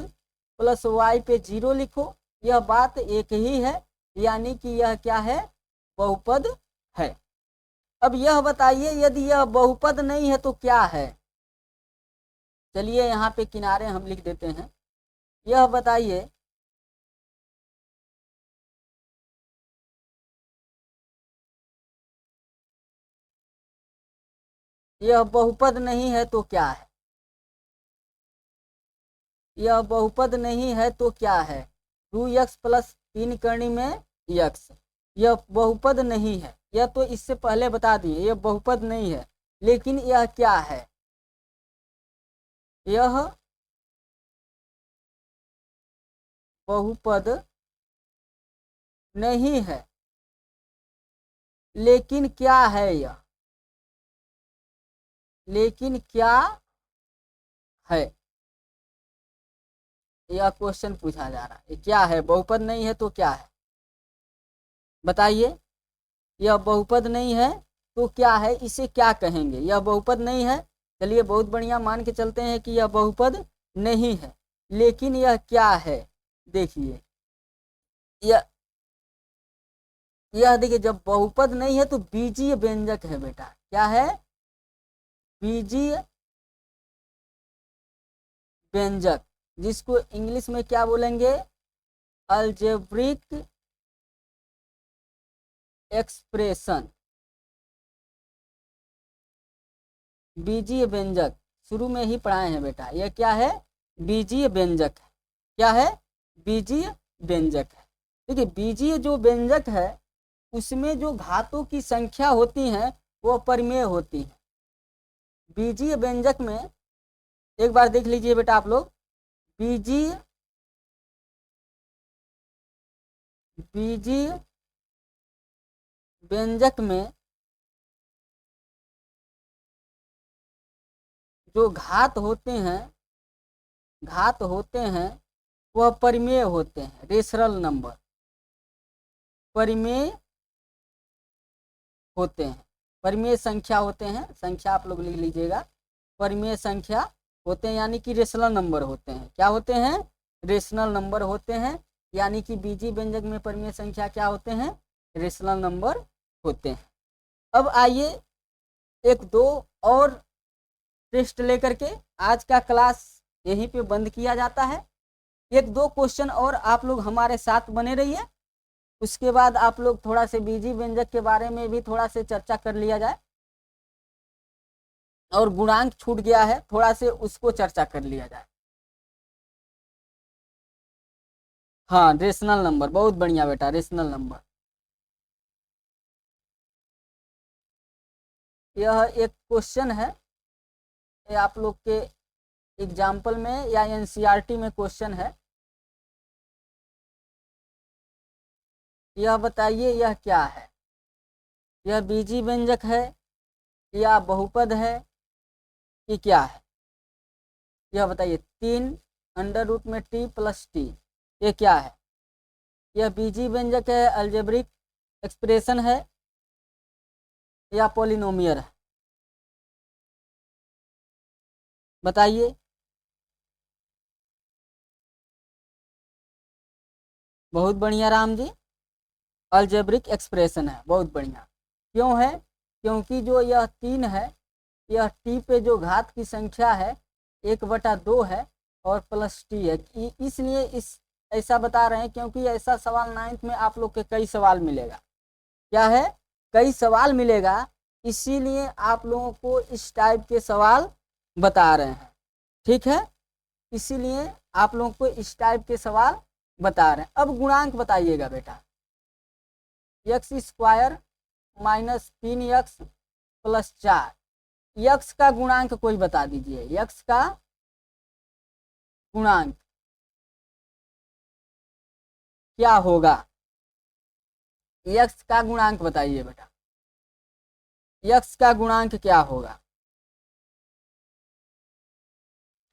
प्लस y पे 0 लिखो। यह बात एक ही है, यानी कि यह क्या है? बहुपद है। अब यह बताइए, यदि यह बहुपद नहीं है तो क्या है? चलिए यहाँ पे किनारे हम लिख देते हैं। यह बताइए, यह बहुपद नहीं है तो क्या है? यह बहुपद नहीं है तो क्या है? 2x प्लस 3 करनी में x, यह बहुपद नहीं है। यह तो इससे पहले बता दिए, यह बहुपद नहीं है। लेकिन यह क्या है? यह बहुपद नहीं है। लेकिन क्या है यह? लेकिन क्या है? यह क्वेश्चन पूछा जा रहा है। क्या है? बहुपद नहीं है तो क्या है? बताइए। यह बहुपद नहीं है तो क्या है? इसे क्या कहेंगे? यह बहुपद नहीं है। चलिए, बहुत बढ़िया, मान के चलते हैं कि यह बहुपद नहीं है। लेकिन यह क्या है? देखिए, यह देखिए, जब बहुपद नहीं है तो बीजीय व्यंजक है बेटा। क्या है? बीजीय व्यंजक, जिसको इंग्लिश में क्या बोलेंगे? Algebraic expression. बीजीय व्यंजक शुरू में ही पढ़ाए हैं बेटा। यह क्या है? बीजीय व्यंजक है। क्या है? बीजीय व्यंजक है। देखिए, बीजीय जो व्यंजक है उसमें जो घातों की संख्या होती है वह परिमेय होती है। बीजीय व्यंजक में एक बार देख लीजिए बेटा आप लोग, बीजीय व्यंजक में जो घात होते हैं वह परिमेय होते हैं। रेशनल नंबर परिमेय होते हैं। परिमेय संख्या होते हैं। संख्या आप लोग लिख लीजिएगा, परिमेय संख्या होते हैं, यानी कि रेशनल नंबर होते हैं। क्या होते हैं? रेशनल नंबर होते हैं, यानी कि बीजी व्यंजक में परिमेय संख्या क्या होते हैं? रेशनल नंबर होते हैं। अब आइए एक दो और टेस्ट लेकर के आज का क्लास यहीं पे बंद किया जाता है। एक दो क्वेश्चन और आप लोग हमारे साथ बने रहिए, उसके बाद आप लोग थोड़ा से बीजी व्यंजक के बारे में भी थोड़ा से चर्चा कर लिया जाए, और गुणांक छूट गया है थोड़ा से उसको चर्चा कर लिया जाए। हाँ, रेशनल नंबर, बहुत बढ़िया बेटा, रेशनल नंबर। यह एक क्वेश्चन है, ये आप लोग के एग्जाम्पल में या एनसीईआरटी में क्वेश्चन है। यह बताइए यह क्या है? यह बीजी व्यंजक है या बहुपद है, ये क्या है? यह बताइए। 3 अंडर रूट में t प्लस टी, ये क्या है? यह बीजी व्यंजक है, अलजेब्रिक एक्सप्रेशन है या पॉलिनोमियल है? बताइए। बहुत बढ़िया राम जी, अलजेब्रिक एक्सप्रेशन है, बहुत बढ़िया। क्यों है? क्योंकि जो यह 3 है, यह t पे जो घात की संख्या है 1/2 है और प्लस t है, इसलिए इस ऐसा बता रहे हैं, क्योंकि ऐसा सवाल 9th में आप लोग के कई सवाल मिलेगा। क्या है? कई सवाल मिलेगा, इसीलिए आप लोगों को इस टाइप के सवाल बता रहे हैं। ठीक है, इसीलिए आप लोगों को इस टाइप के सवाल बता रहे हैं। अब गुणांक बताइएगा बेटा। x² minus 3x plus 4, x का गुणांक कोई बता दीजिए। यक्स का गुणांक क्या होगा? यक्स का गुणांक बताइए बेटा, यक्स का गुणांक क्या होगा?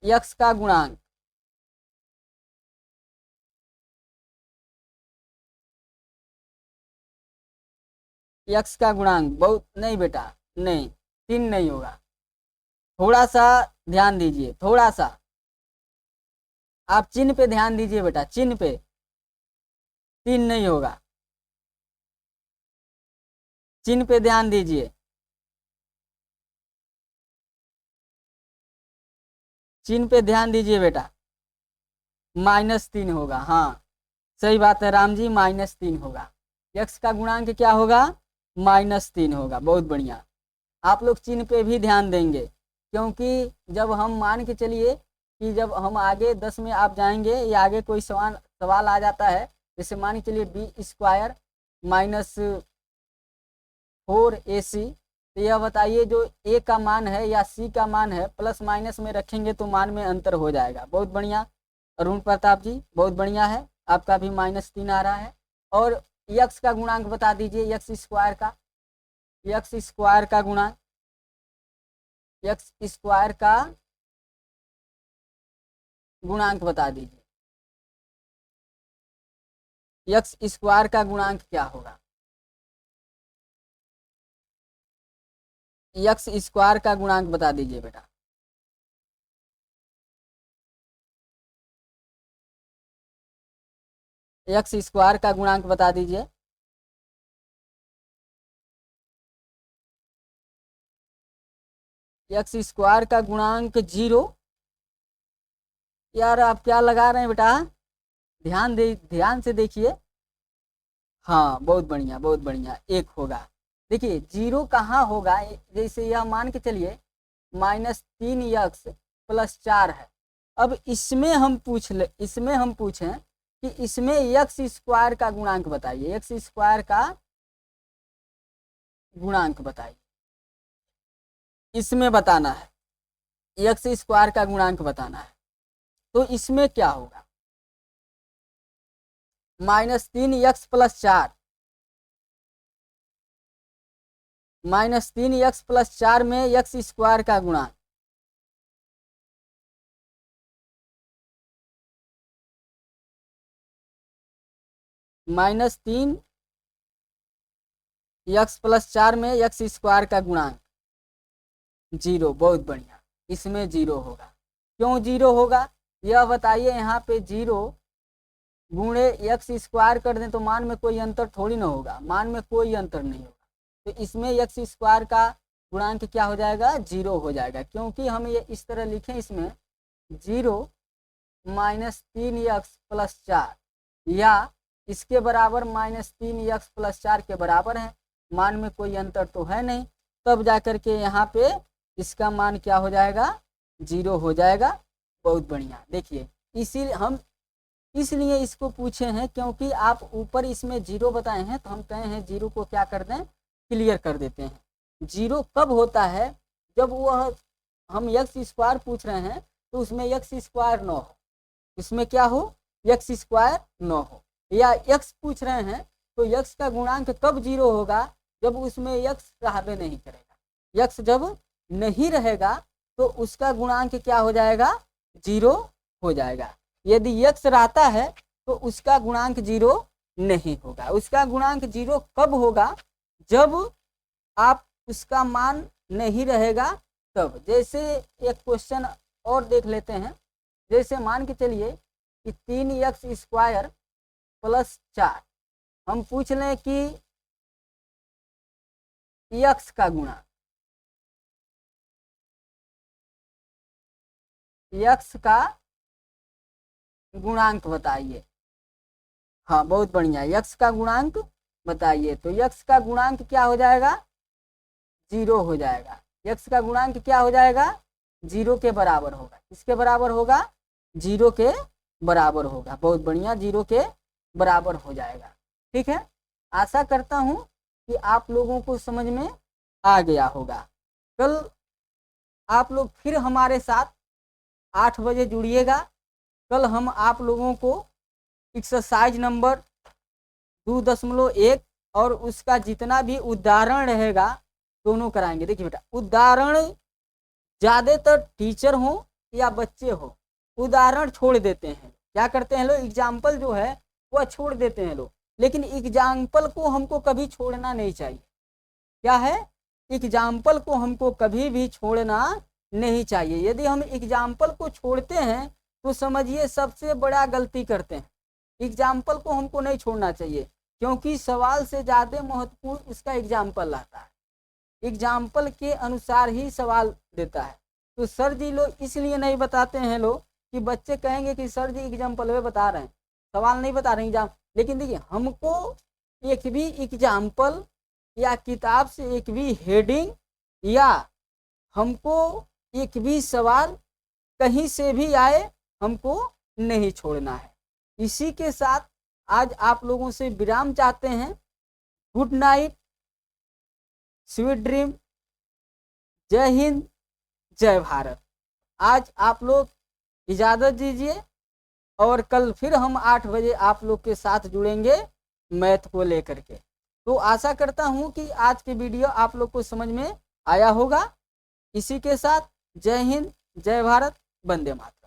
यक्स का गुणांक यक्स का गुणांक बहुत नहीं बेटा, नहीं, 3 नहीं होगा। थोड़ा सा ध्यान दीजिए, थोड़ा सा आप चिन्ह पे ध्यान दीजिए बेटा, चिन्ह पे। 3 नहीं होगा, चिन्ह पे ध्यान दीजिए, चिन्ह पे ध्यान दीजिए बेटा। -3 होगा, हाँ सही बात है राम जी, -3 होगा। यक्स का गुणांक क्या होगा? -3 होगा, बहुत बढ़िया। आप लोग चिन्ह पे भी ध्यान देंगे, क्योंकि जब हम मान के चलिए कि जब हम आगे 10 में आप जाएंगे या आगे कोई सवाल आ जाता है, जैसे मान के चलिए b² माइनस 4ac, तो यह बताइए जो a का मान है या c का मान है, प्लस माइनस में रखेंगे तो मान में अंतर हो जाएगा। बहुत बढ़िया अरुण प्रताप जी, बहुत बढ़िया है, आपका भी -3 आ रहा है। और यक्स का गुणांक बता दीजिए, x² का, x² का गुणांक, x² का गुणांक बता दीजिए। x² का गुणांक क्या होगा? x² का गुणांक बता दीजिए बेटा। x² का गुणांक बता दीजिए। x² का गुणांक 0। यार आप क्या लगा रहे हैं बेटा? ध्यान से देखिए। हाँ बहुत बढ़िया, बहुत बढ़िया, 1 होगा। देखिए 0 कहाँ होगा? जैसे यह मान के चलिए -3x प्लस 4 है। अब इसमें हम पूछें कि इसमें x² का गुणांक बताइए, x² का गुणांक बताइए, इसमें बताना है, x² का गुणांक बताना है। तो इसमें क्या होगा? -3x प्लस 4, -3x प्लस 4 में x² का गुणांक -3x प्लस 4 में x² का गुणांक 0, बहुत बढ़िया, इसमें 0 होगा। क्यों 0 होगा यह बताइए। यहाँ पे 0 गुणे एक्स स्क्वायर कर दें तो मान में कोई अंतर थोड़ी ना होगा, मान में कोई अंतर नहीं होगा, तो इसमें एक्स स्क्वायर का गुणांक क्या हो जाएगा 0 हो जाएगा। क्योंकि हम ये इस तरह लिखें इसमें 0 माइनस 3x प्लस 4 या इसके बराबर माइनस 3x प्लस 4 के बराबर है, मान में कोई अंतर तो है नहीं, तब जाकर के यहाँ पे इसका मान क्या हो जाएगा 0 हो जाएगा। बहुत बढ़िया। देखिए इसीलिए हम इसलिए इसको पूछे हैं क्योंकि आप ऊपर इसमें 0 बताए हैं, तो हम कहे हैं 0 को क्या कर दें क्लियर कर देते हैं। 0 कब होता है जब वह हम एक्स स्क्वायर पूछ रहे हैं तो उसमें एक्स स्क्वायर न हो, इसमें क्या हो एक्स स्क्वायर न हो, या एक्स पूछ रहे हैं तो एक्स का गुणांक कब 0 होगा जब उसमें एक्स रहबे नहीं करेगा। एक्स जब नहीं रहेगा तो उसका गुणांक क्या हो जाएगा 0 हो जाएगा। यदि एक्स रहता है तो उसका गुणांक 0 नहीं होगा। उसका गुणांक 0 कब होगा जब आप उसका मान नहीं रहेगा तब। जैसे एक क्वेश्चन और देख लेते हैं, जैसे मान के चलिए कि 3x स्क्वायर प्लस 4 हम पूछ लें कि x का गुणांक, x का गुणांक बताइए। हाँ बहुत बढ़िया, x का गुणांक बताइए। तो x का गुणांक क्या हो जाएगा 0 हो जाएगा। x का गुणांक क्या हो जाएगा 0 के बराबर होगा। इसके बराबर होगा 0 के बराबर होगा। बहुत बढ़िया, 0 के बराबर हो जाएगा। ठीक है, आशा करता हूँ कि आप लोगों को समझ में आ गया होगा। कल आप लोग फिर हमारे साथ 8 बजे जुड़िएगा। कल हम आप लोगों को एक्सरसाइज नंबर 2.1 और उसका जितना भी उदाहरण रहेगा दोनों कराएंगे। देखिए बेटा, उदाहरण ज़्यादातर टीचर हो या बच्चे हो उदाहरण छोड़ देते हैं। क्या करते हैं लोग, एग्जाम्पल जो है वह छोड़ देते हैं लोग, लेकिन एग्जाम्पल को हमको कभी छोड़ना नहीं चाहिए। क्या है, एग्जाम्पल को हमको कभी भी छोड़ना नहीं चाहिए। यदि हम एग्जाम्पल को छोड़ते हैं तो समझिए सबसे बड़ा गलती करते हैं। एग्जाम्पल को हमको नहीं छोड़ना चाहिए, क्योंकि सवाल से ज़्यादा महत्वपूर्ण उसका एग्जाम्पल रहता है। एग्जाम्पल के अनुसार ही सवाल देता है। तो सर जी लोग इसलिए नहीं बताते हैं लोग कि बच्चे कहेंगे कि सर जी एग्जाम्पल वे बता रहे हैं, सवाल नहीं बता रहे एग्जाम। लेकिन देखिए, हमको एक भी एग्जाम्पल या किताब से एक भी हेडिंग या हमको एक भी सवाल कहीं से भी आए हमको नहीं छोड़ना है। इसी के साथ आज आप लोगों से विराम चाहते हैं। गुड नाइट, स्वीट ड्रीम, जय हिंद, जय भारत। आज आप लोग इजाज़त दीजिए और कल फिर हम 8 बजे आप लोग के साथ जुड़ेंगे मैथ को लेकर के। तो आशा करता हूँ कि आज की वीडियो आप लोग को समझ में आया होगा। इसी के साथ जय हिंद, जय भारत, वंदे मातरम।